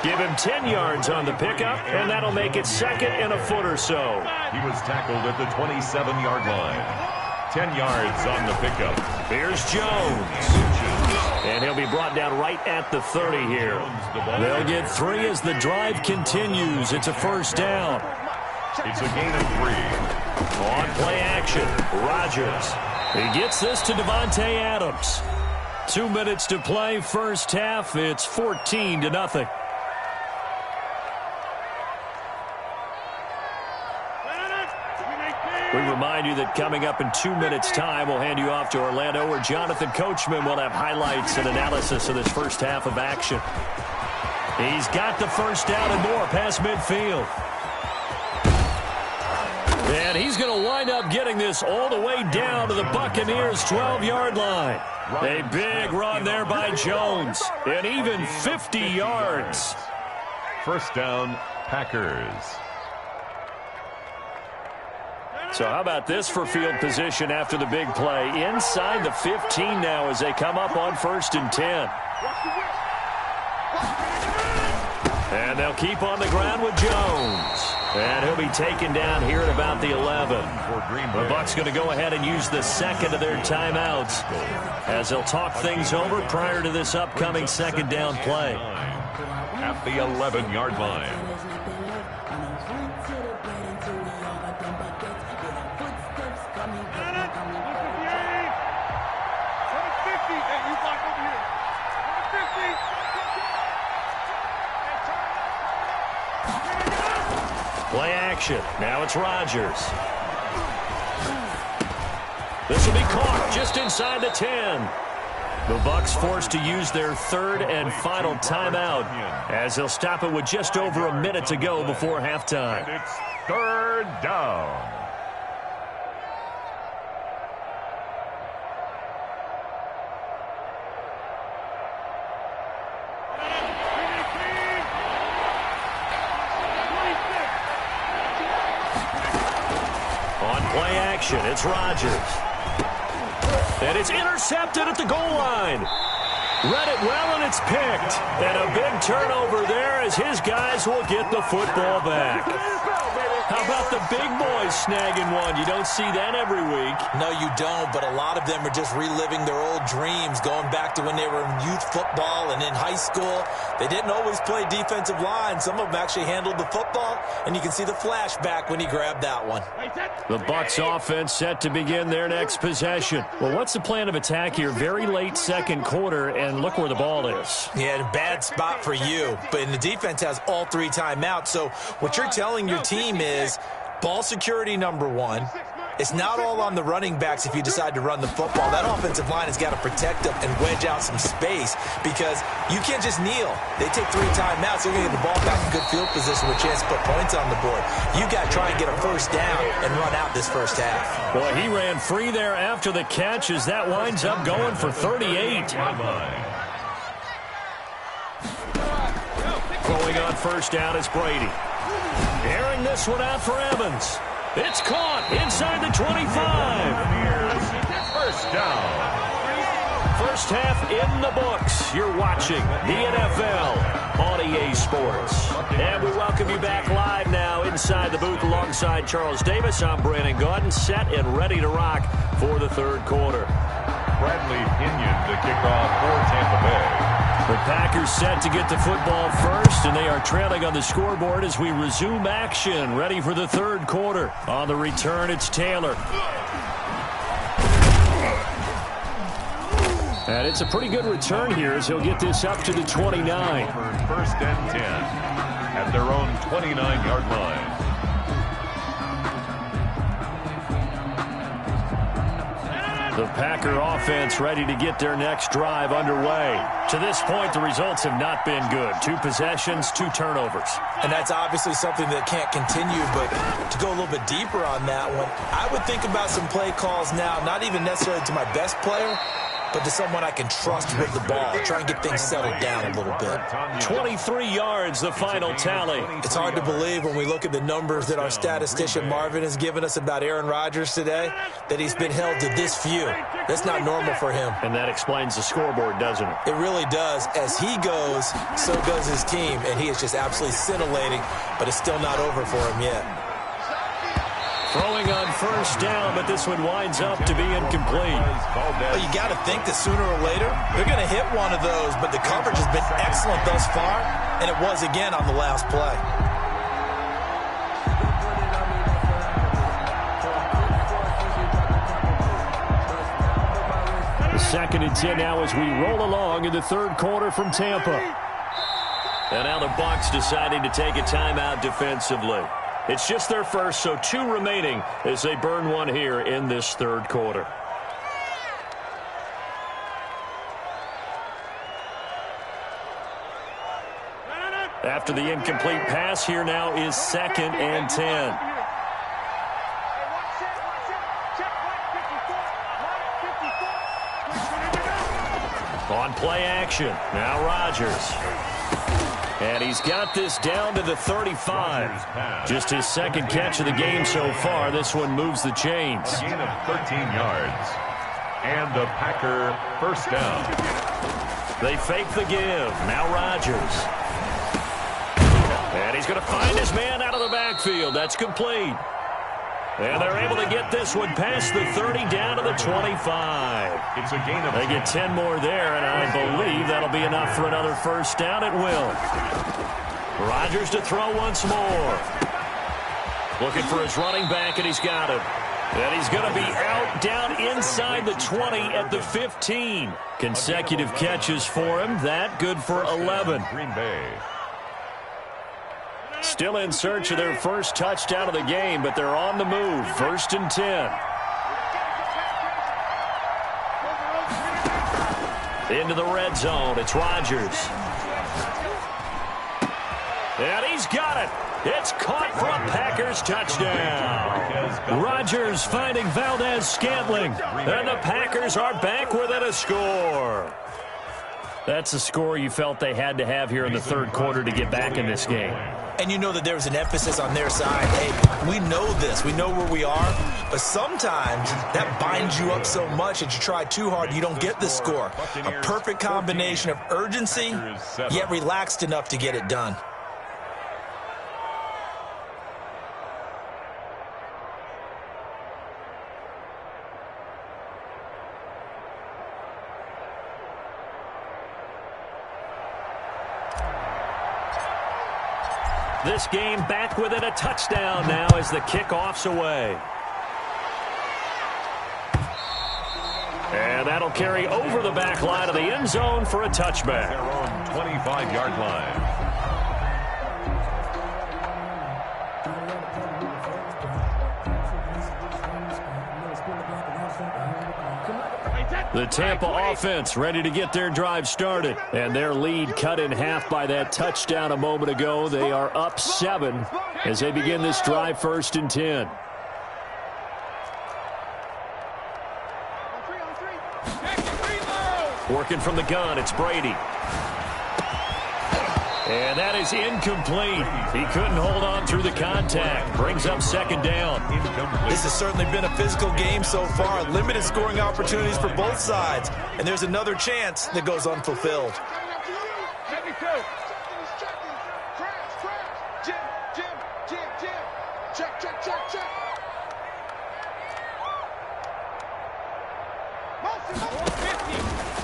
Give him 10 yards on the pickup, and that'll make it 2nd and a foot or so. He was tackled at the 27-yard line. 10 yards on the pickup. Here's Jones. And he'll be brought down right at the 30 here. They'll get 3 as the drive continues. It's a 1st down. It's a gain of 3. On play action, Rodgers. He gets this to Devontae Adams. 2 minutes to play, 1st half. It's 14-0. We remind you that coming up in 2 minutes' time, we'll hand you off to Orlando, where Jonathan Coachman will have highlights and analysis of this 1st half of action. He's got the 1st down and more past midfield. And he's going to wind up getting this all the way down to the Buccaneers' 12-yard line. A big run there by Jones, and even 50 yards. First down, Packers. So how about this for field position after the big play? Inside the 15 now as they come up on 1st and 10. And they'll keep on the ground with Jones. And he'll be taken down here at about the 11. The Bucs going to go ahead and use the second of their timeouts as they'll talk things over prior to this upcoming second down play. At the 11-yard line. Play action. Now it's Rodgers. This will be caught just inside the 10. The Bucs forced to use their third and final timeout as they'll stop it with just over a minute to go before halftime. And it's third down. Play action. It's Rodgers. And it's intercepted at the goal line. Read it well, and it's picked. And a big turnover there as his guys will get the football back. How about the big boys snagging one? You don't see that every week. No, you don't, but a lot of them are just reliving their old dreams, going back to when they were in youth football and in high school. They didn't always play defensive line. Some of them actually handled the football, and you can see the flashback when he grabbed that one. The Bucs offense set to begin their next possession. Well, what's the plan of attack here? Very late second quarter, and look where the ball is. Yeah, bad spot for you, but the defense has all 3 timeouts, so what you're telling your team is ball security number 1. It's not all on the running backs if you decide to run the football. That offensive line has got to protect them and wedge out some space because you can't just kneel. They take 3 timeouts. They're going to get the ball back in good field position with a chance to put points on the board. You got to try and get a first down and run out this first half. Boy, he ran free there after the catch as that winds up going for 38. Throwing on first down is Brady. Airing this one out for Evans. It's caught inside the 25. First down. First half in the books. You're watching the NFL on EA Sports. And we welcome you back live now inside the booth alongside Charles Davis. I'm Brandon Gaudin, set and ready to rock for the third quarter. Bradley Pinion to kick off for Tampa Bay. The Packers set to get the football first, and they are trailing on the scoreboard as we resume action, ready for the third quarter. On the return, it's Taylor. And it's a pretty good return here as he'll get this up to the 29. First and 10 at their own 29-yard line. The Packer offense ready to get their next drive underway. To this point, the results have not been good. 2 possessions, 2 turnovers. And that's obviously something that can't continue, but to go a little bit deeper on that one, I would think about some play calls now, not even necessarily to my best player, but to someone I can trust with the ball. Try and get things settled down a little bit. 23 yards, the final tally. It's hard to believe when we look at the numbers that our statistician Marvin has given us about Aaron Rodgers today, that he's been held to this few. That's not normal for him. And that explains the scoreboard, doesn't it? It really does. As he goes, so goes his team, and he is just absolutely scintillating, but it's still not over for him yet. Throwing on first down, but this one winds up to be incomplete. Well, you got to think that sooner or later, they're going to hit one of those, but the coverage has been excellent thus far, and it was again on the last play. Second and 10 now as we roll along in the third quarter from Tampa. And now the Bucs deciding to take a timeout defensively. It's just their first, so 2 remaining as they burn one here in this third quarter. After the incomplete pass, here now is 2nd and 10. On play action, now Rodgers. And he's got this down to the 35. Just his second catch of the game so far. This one moves the chains. A gain of 13 yards. And the Packer first down. They fake the give. Now Rodgers. And he's going to find his man out of the backfield. That's complete. And they're able to get this one past the 30 down to the 25. It's a gain of They get 10 more there, and I believe that'll be enough for another first down. It will. Rodgers to throw once more. Looking for his running back, and he's got him. And he's going to be out down inside the 20 at the 15. Consecutive catches for him. That good for 11. Green Bay. Still in search of their first touchdown of the game, but they're on the move. 1st and 10. Into the red zone. It's Rodgers. And he's got it. It's caught for a Packers touchdown. Rodgers finding Valdez-Scantling. And the Packers are back within a score. That's a score you felt they had to have here in the third quarter to get back in this game. And you know that there was an emphasis on their side. Hey, we know this. We know where we are. But sometimes that binds you up so much that you try too hard, you don't get the score. A perfect combination of urgency, yet relaxed enough to get it done. This game back within a touchdown now as the kickoff's away. And that'll carry over the back line of the end zone for a touchback. Their own 25-yard line. The Tampa offense ready to get their drive started. And their lead cut in half by that touchdown a moment ago. They are up 7 as they begin this drive 1st and 10. Working from the gun, it's Brady. And that is incomplete. He couldn't hold on through the contact. Brings up 2nd down. This has certainly been a physical game so far. Limited scoring opportunities for both sides. And there's another chance that goes unfulfilled.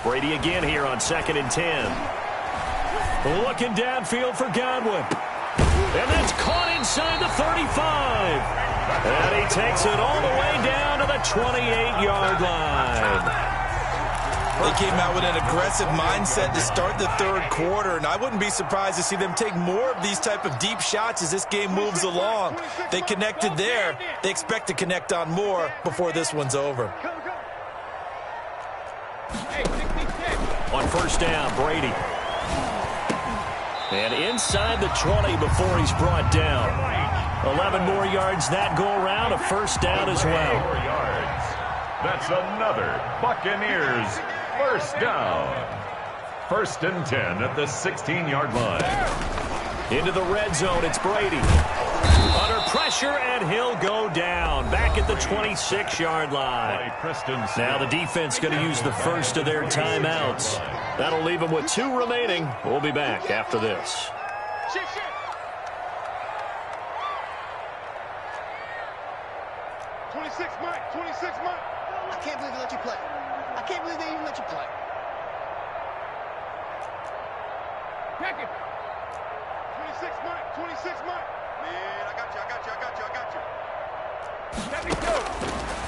Brady again here on 2nd and 10. Looking downfield for Godwin. And that's caught inside the 35. And he takes it all the way down to the 28-yard line. They came out with an aggressive mindset to start the third quarter, and I wouldn't be surprised to see them take more of these type of deep shots as this game moves along. They connected there. They expect to connect on more before this one's over. On 1st down, Brady. And inside the 20 before he's brought down. 11 more yards that go around, a 1st down as well. 4 yards. That's another Buccaneers 1st down. 1st and 10 at the 16-yard line. Into the red zone, it's Brady. Under pressure, and he'll go down. Back at the 26-yard line. Now the defense going to use the first of their timeouts. That'll leave them with 2 remaining. We'll be back after this. 26 Mike, 26 Mike. I can't believe they let you play. I can't believe they even let you play. Pack it. 26 Mike, 26 Mike. Man, I got you. Let me go.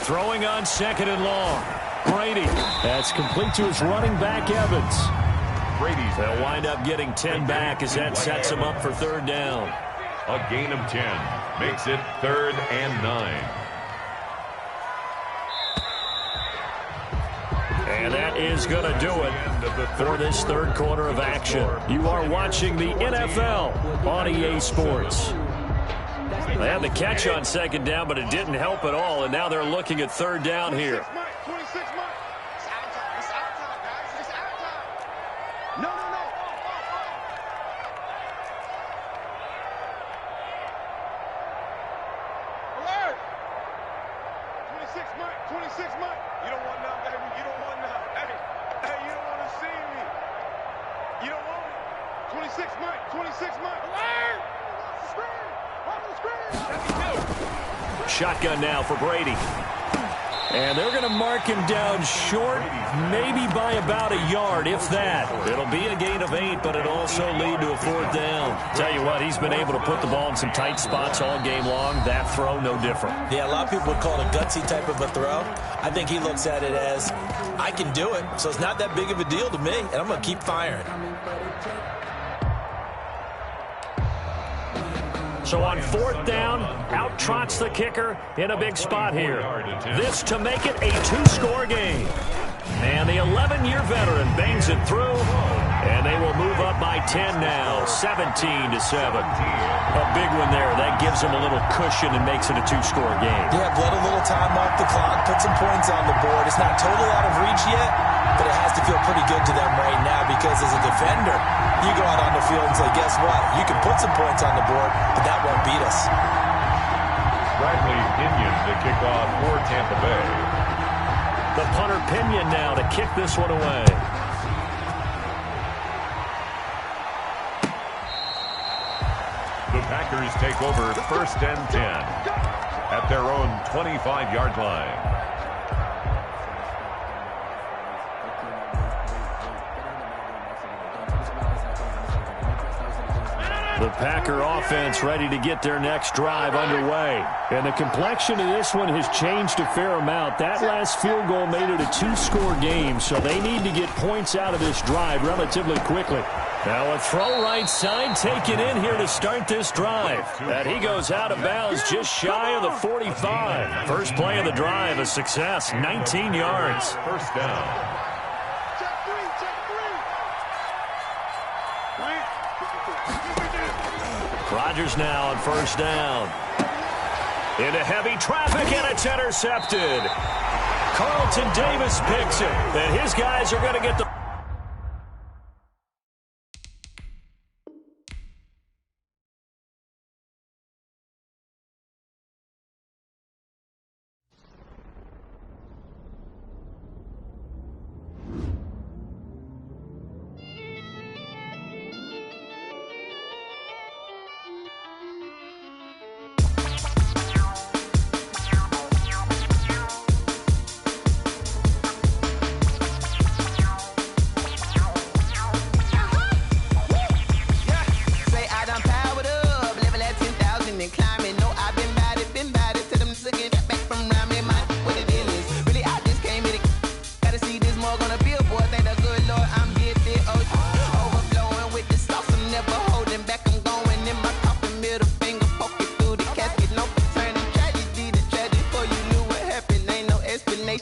Throwing on 2nd and long. Brady. That's complete to his running back, Evans. They'll wind up getting 10 back as that sets him up for 3rd down. A gain of 10 makes it 3rd and 9. And that is going to do it for this third quarter of action. You are watching the NFL on EA Sports. They had the catch on 2nd down, but it didn't help at all, and now they're looking at 3rd down here. No. Alert! 26 Mike. You don't want none, baby. You don't want none. Hey, you don't want to see me. You don't want it. 26 Mike. Alert! Off the screen. Shotgun now for Brady. And they're going to mark him down short, maybe by about a yard, if that. It'll be a gain of 8, but it'll also lead to a 4th down. Tell you what, he's been able to put the ball in some tight spots all game long. That throw, no different. Yeah, a lot of people would call it a gutsy type of a throw. I think he looks at it as, I can do it, so it's not that big of a deal to me, and I'm going to keep firing. So on 4th down, out trots the kicker in a big spot here. This to make it a 2-score game. And the 11-year veteran bangs it through, and they will move up by 10 now, 17-7. A big one there. That gives them a little cushion and makes it a 2-score game. Yeah, let a little time off the clock, put some points on the board. It's not totally out of reach yet, but it has to feel pretty good to them right now because as a defender, you go out on the field and say, guess what? You can put some points on the board, but that won't beat us. Bradley Pinion to kick off for Tampa Bay. The punter Pinion now to kick this one away. The Packers take over 1st and 10 at their own 25-yard line. The Packer offense ready to get their next drive underway. And the complexion of this one has changed a fair amount. That last field goal made it a 2-score game, so they need to get points out of this drive relatively quickly. Now a throw right side taken in here to start this drive. And he goes out of bounds just shy of the 45. First play of the drive, a success, 19 yards. 1st down. Rodgers now on 1st down. Into heavy traffic, and it's intercepted. Carlton Davis picks it, and his guys are going to get the...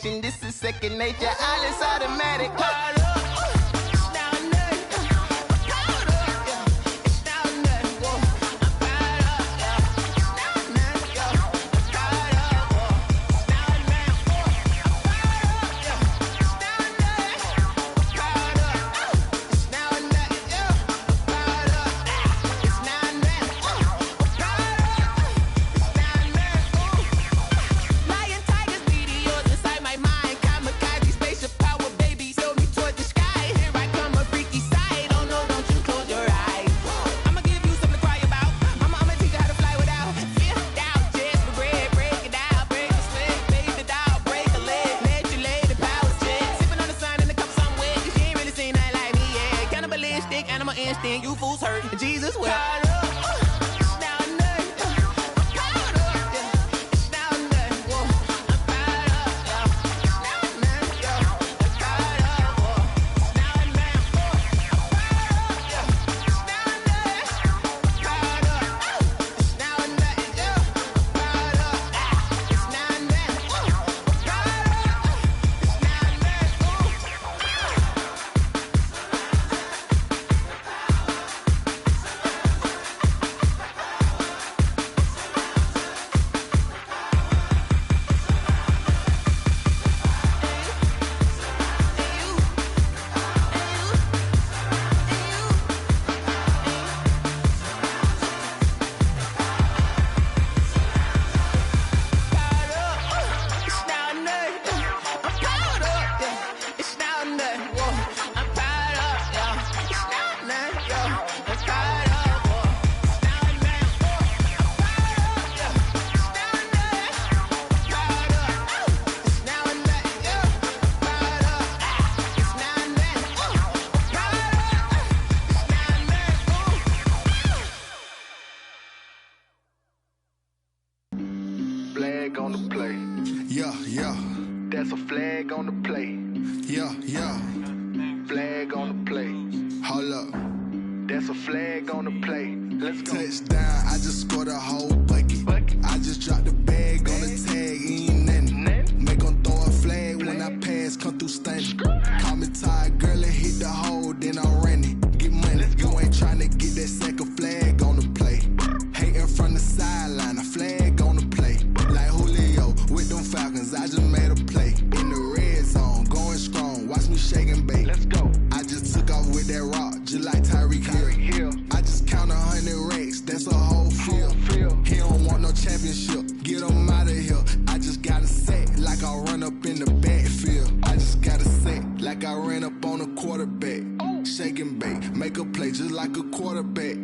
This is second nature. All is automatic. You fools hurt. Jesus will. on the play. Yeah, yeah. That's a flag on the play. Yeah, yeah. Flag on the play. Hold up. That's a flag on the play. Let's go. Touchdown, I just scored a whole bucket. I just dropped the bag on the tag, ain't nothing. Make them throw a flag when I pass, come through stunning. Call me tired, girl, and hit the hole, then I'm running. Get money, you ain't tryna get that second flag on the play. Hating from the sideline, a flag on the play. Like Julio with them Falcons, I just made a play. In the red zone, going strong, watch me shake and bake. Let's go. I just took off with that rock, just like Tyreek Hill. I just count 100 racks, that's a whole field. He don't want no championship, get him out of here. I just got a set, like I run up in the backfield. I just got a set, like I ran up on a quarterback. Shake and bake, make a play just like a quarterback.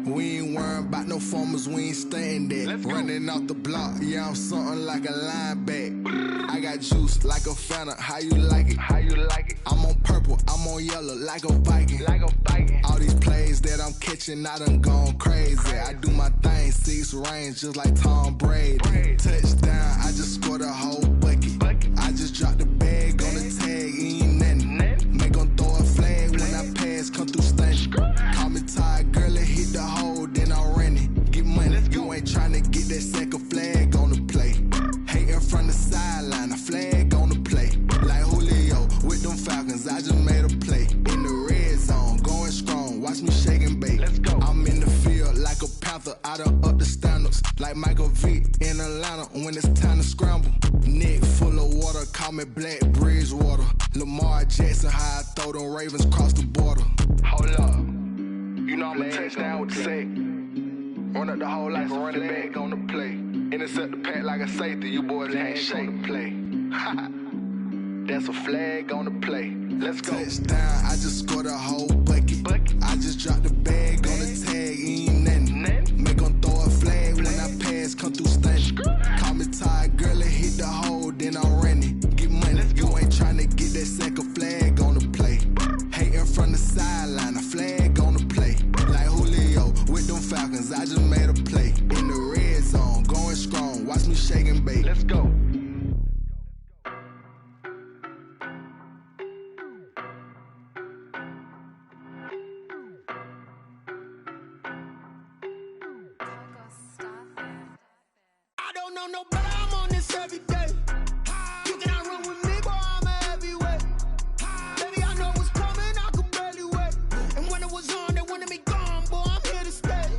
We ain't worrying about no formers, we ain't staying there. Running off the block, yeah, I'm something like a linebacker. I got juice like a Fanta, how you like it? How you like it? I'm on purple, I'm on yellow, like a Viking. Like a Viking. All these plays that I'm catching, I done gone crazy. I do my thing, 6 range, just like Tom Brady. Touchdown, I just scored a whole bucket. I just dropped the bag on the tag, ain't nothing. Make them throw a flag when I pass, come through stunning. Call me tired, girl, and hit the hole, then I'm running. Get money, you ain't tryna get that second flag on the play. Hating from the sideline, a flag on the play. Like Julio with them Falcons, I just made a play. In the red zone, going strong, watch me shake and bake. Let's go. I'm in the field like a Panther, I done up the standards. Like Michael Vick in Atlanta when it's time to scramble. Neck full of water, call me Black Bridgewater. Lamar Jackson, how I throw them Ravens cross the border. Hold up. You know I'm a touchdown with the sack. Run up the hole like a running back on the play. Intercept the pack like a safety. You boys ain't on the play. That's a flag on the play. Let's go. Touchdown, I just scored a whole bucket. I just dropped the bag on the tag, ain't nothing. Make them throw a flag when I pass, come through stunning. Call me tired, girl, and hit the hole, then I'm running. Get money, you ain't tryna get that second flag on the play. Hating from the sideline, a flag on the play. Like Julio with them Falcons, I just made a play. In the red zone, going strong, watch me shake and bake. Let's go. I don't know no better, I'm on this every day. You cannot run with me, boy, I'm a heavyweight. Baby, I know what's coming, I could barely wait. And when it was on, they wanted me gone, boy, I'm here to stay.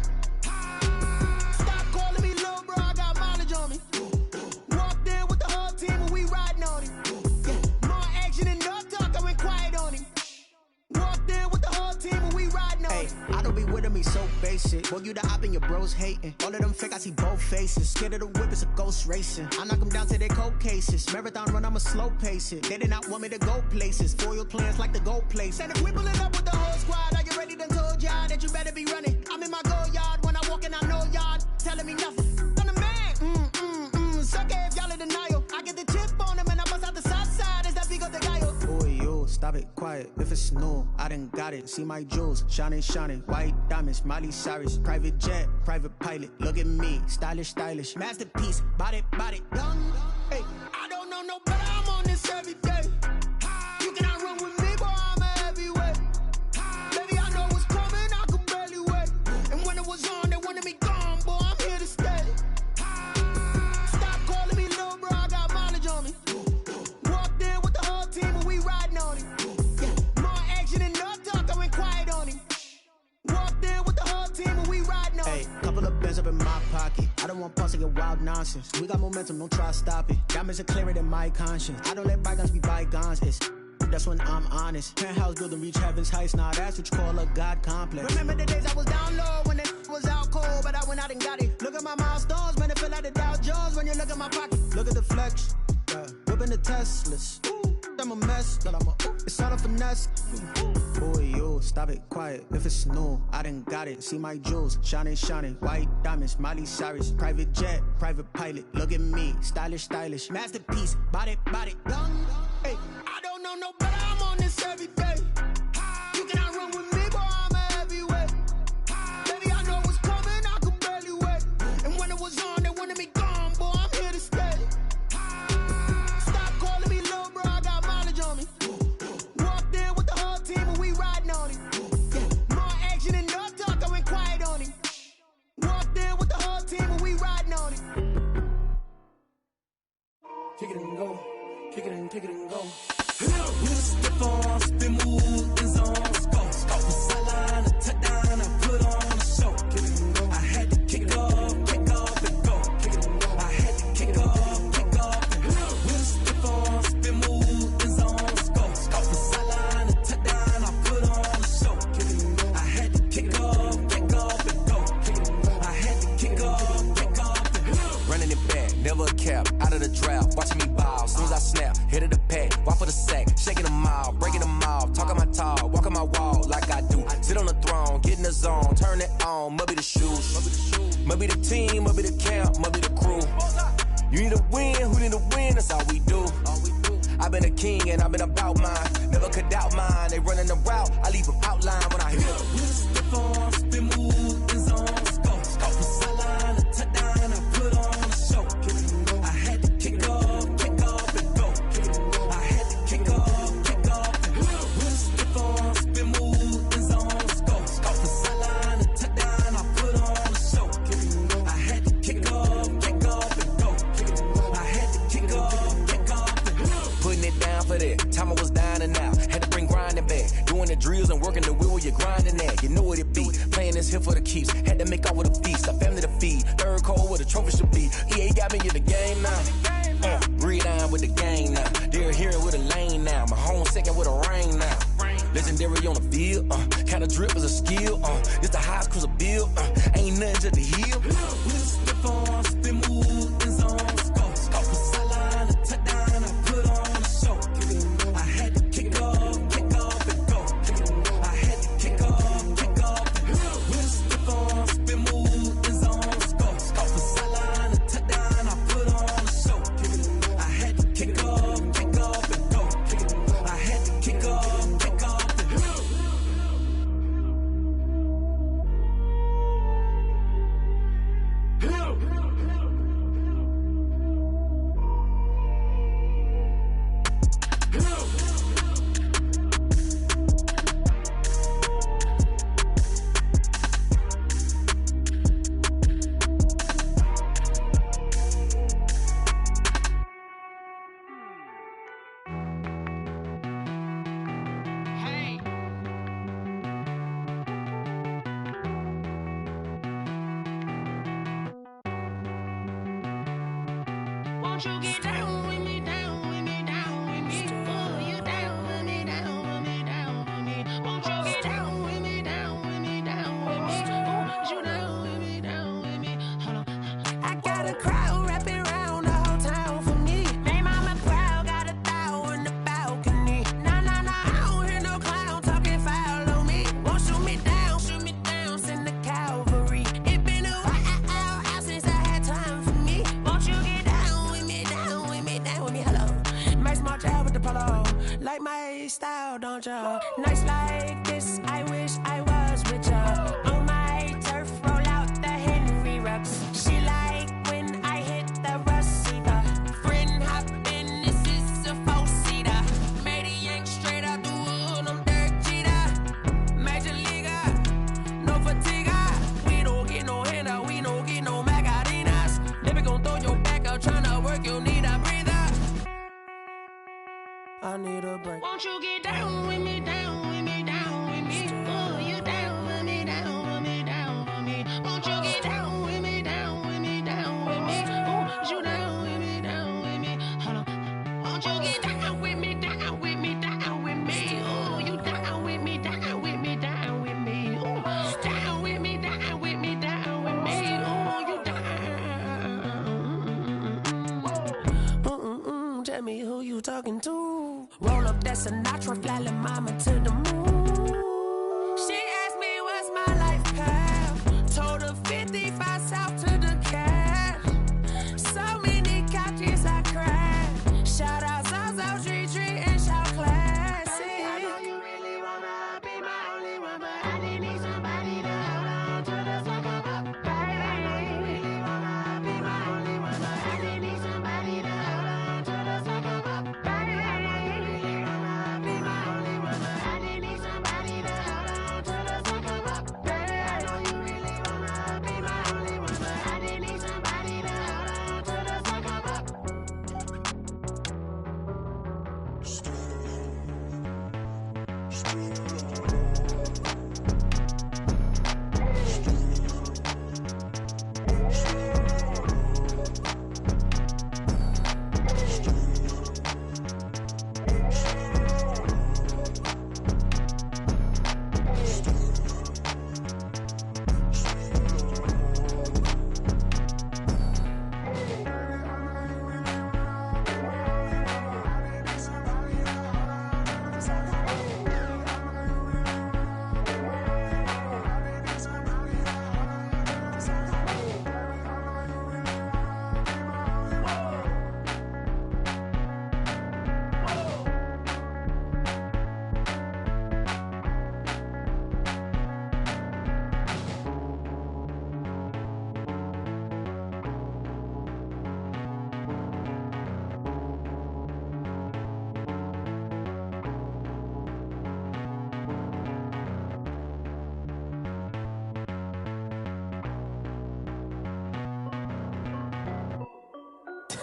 Stop calling me little bro, I got mileage on me. Walked in with the whole team and we riding on him. Yeah, more action and no talk, I went quiet on him. Walked in with the whole team and we riding on him. I don't be with me so basic. Boy, you the op and your bros hating. All of them fake, I see both faces. Scared of the whip, it's a ghost racing. I knock them down to their cold cases. Marathon run, I'ma slow pace it. They did not want me to go places. Foil plans like the go place. And if we pulling up with the whole squad, are you ready? Done told y'all that you better be running. I'm in my go yard. When I walk in, I know y'all telling me nothing. I'm the man. Suck it if y'all in denial. I get the chip on them and I bust out the south side. Is that Vigo de Gallo? Boy, yo, stop it, quiet. If it's new, I done got it. See my jewels, shining, shining. White diamonds, Miley Cyrus. Private jet, private pilot. Look at me, stylish, stylish. Masterpiece, body, done. Hey, I don't know no better, I'm on this every day. You cannot run with me, boy, I'm a heavyweight. Baby, I know what's coming, I could barely wait. And when it was on, they wanted me gone, boy, I'm here to stay. Stop calling me little bro, I got mileage on me. Walked in with the whole team and we riding on him. Yeah, more action and no talk, I went quiet on him. Walked in with the whole team and we riding on him. hey, couple of bands up in my pocket. I don't want pause to get wild nonsense. We got momentum, don't try to stop it. Diamonds are clearer than my conscience. I don't let bygones be bygones. It's that's when I'm honest. Penthouse building reach heaven's heights. Now that's what you call a God complex. Remember the days I was down low when it was out cold, but I went out and got it. Look at my milestones, man, it feel like the Dow Jones when you look at my pocket. Look at the flex, whipping the Teslas. I'm a mess, but it's all a finesse. Boy, yo, stop it, quiet. If it's new, I done got it. See my jewels, shining, shining. White diamonds, Miley Cyrus. Private jet, private pilot. Look at me, stylish, stylish. Masterpiece, body, done. Hey, I don't know no better, I'm on this every day. You cannot run with me, boy, I'm a heavyweight. Baby, I know what's coming, I could barely wait. And when it was on, they wanted me gone, boy, I'm here to stay. it on, must be the shoes. Must be the team, must be the camp, must be the crew. You need a win, who need a win, that's all we do. I've been a king and I've been about mine. Never could doubt mine, they running the route, I leave them outline when I hear them. Step on, spin, move, in zone, let's go. From sideline to touchdown, I put on a show. I had to kick off and go. I had to kick off and go. Step on, spin, move, in zone, let's go. From sideline to touchdown, I put on a show. I had to kick off and go. I had to kick off and go. Putting it down for that, time I was dying and out. Had to bring grinding back, doing the drills and working the wheel where you're grinding at. You know what it be, playing this here for the keeps. Had to make out with a feast, a family to feed. Third cold where the trophy should be. EA got me in the game now. Breed on with the game now. They're here with a lane now. My home second with a rain now. Legendary on the field, kinda drip is a skill. It's the highest cruiser bill, ain't nothing to the hill. Step on, spin, move, in zone, let's go. From sideline to touchdown, I put on a show. I had to kick off and go. I had to kick off and go. Step on, spin, move, in zone, let's go. From sideline to touchdown, I put on a show. I had to kick off and go. I had to kick off and go. Won't you get down with me, down with me, down with me? Oh, you down with me, down with me, down with me. Won't you get down with me, down with me, down with me? Oh, you down with me, down with me? Hold on. I got a crowd wrapping around the whole town for me. They mama proud, got a thou in the balcony. Nah, I don't hear no clown talking foul on me. Won't shoot me down, send the cavalry. It been a while since I had time for me. Won't you get down with me, down with me, down with me? Hello. Max March out with the polo. Like my style, don't ya? Nights like this, I wish I was with ya. On my turf, roll out the Henry Rux. She like when I hit the receiver. Friend hop in, this is a four-seater. Made a yank straight out the wood, I'm Derek Jeter. Major leaguer, no fatigue. We don't get no handout, we don't get no Macarinas. Never gon' throw your back out, tryna work, you need a breather. I need a break. Won't you get down with me, down with me, down with me? Oh, you down with me, down with me, down with me? Won't you get down with me, down with me, down with me? Oh, you down with me, down with me? Hold on. Won't you get down with me, down with me, down with me? Oh, you down with me, down with me, down with me? Oh, down with me, down with me, down with me? Oh, you down. Tell me who you talking to. Roll up that Sinatra, fly la mama to the moon. She asked me what's my life path. Told her 55 south to the cash. So many couches I crashed. Shout out Zazo, Tree, and shout classic. I know you really wanna be my only one, but I didn't need somebody to hold on to the sucker up. Baby, I know you really wanna be my only one, but I didn't need somebody to hold on to the sucker up. Baby, I know you really wanna be my only one, but I didn't need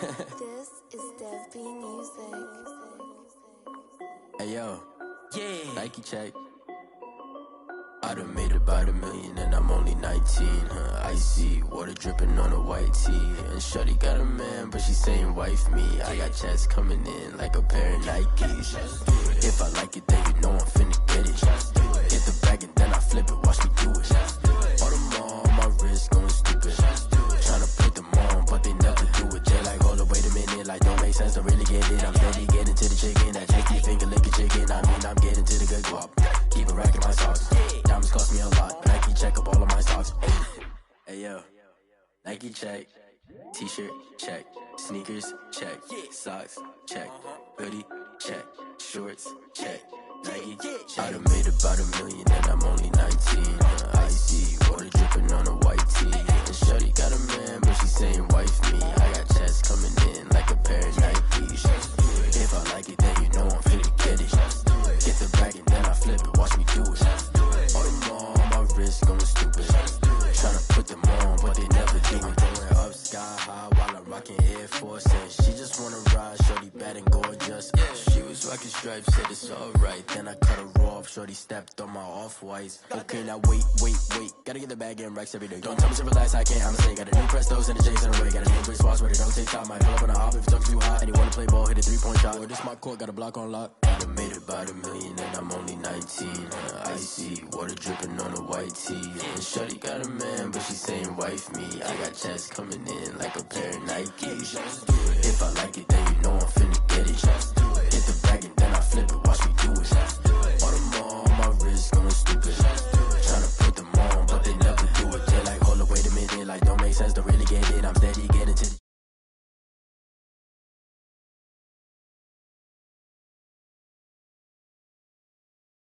This is Dev B Music. Hey yo, yeah. Nike check. I done made about $1 million and I'm only 19, icy, water dripping on a white tee. And shorty got a man, but she saying wife me. I got checks coming in like a pair of Nikes. If I like it, then you know I'm finna get it. Hit the bag and then I flip it, watch me do it. All them on my wrist going stupid. Tryna put them on, but they never do it. They like, hold up, wait a minute, like don't make sense, don't really get it. I'm steady getting to the chicken, that tasty finger licking chicken. I mean, I'm getting to the good guap. Keep it racking my socks. Diamonds cost me a lot. Nike check up all of my socks. Hey yo, Nike check. T-shirt check. Sneakers check. Socks check. Hoodie check. Shorts check. Nike I done made about $1 million and I'm only 19. Icy, water dripping on a white tee. And shorty got a man, but she saying wife me. I got checks coming in like a pair of Nikes. If I like it, then you know I'm finna get it. Get the bag and then I flip it, watch me do it. All them on my wrist going stupid. Tryna put them on, but they never do it. Going up sky high while I'm rocking Air Force. And she just wanna ride, shorty bad and gorgeous. She was rocking stripes, said it's alright. Then I cut her off, shorty stepped on my off-whites. Okay, now wait. Gotta get the bag and racks every day. Don't tell me to relax, I can't, I'ma say. Got a new Prestos and a J's in the way. Got a new Brit Swass where they don't take time. Might pull up on a hop if it's too hot. And you wanna play ball, hit a 3-point shot. Well, this my court, got a block on lock. I done made about $1 million and I'm only 19. Icy, water dripping on a white tee. And shorty got a man, but she saying wife me. I got checks coming in like a pair of Nikes. If I like it, then you know I'm finna get it.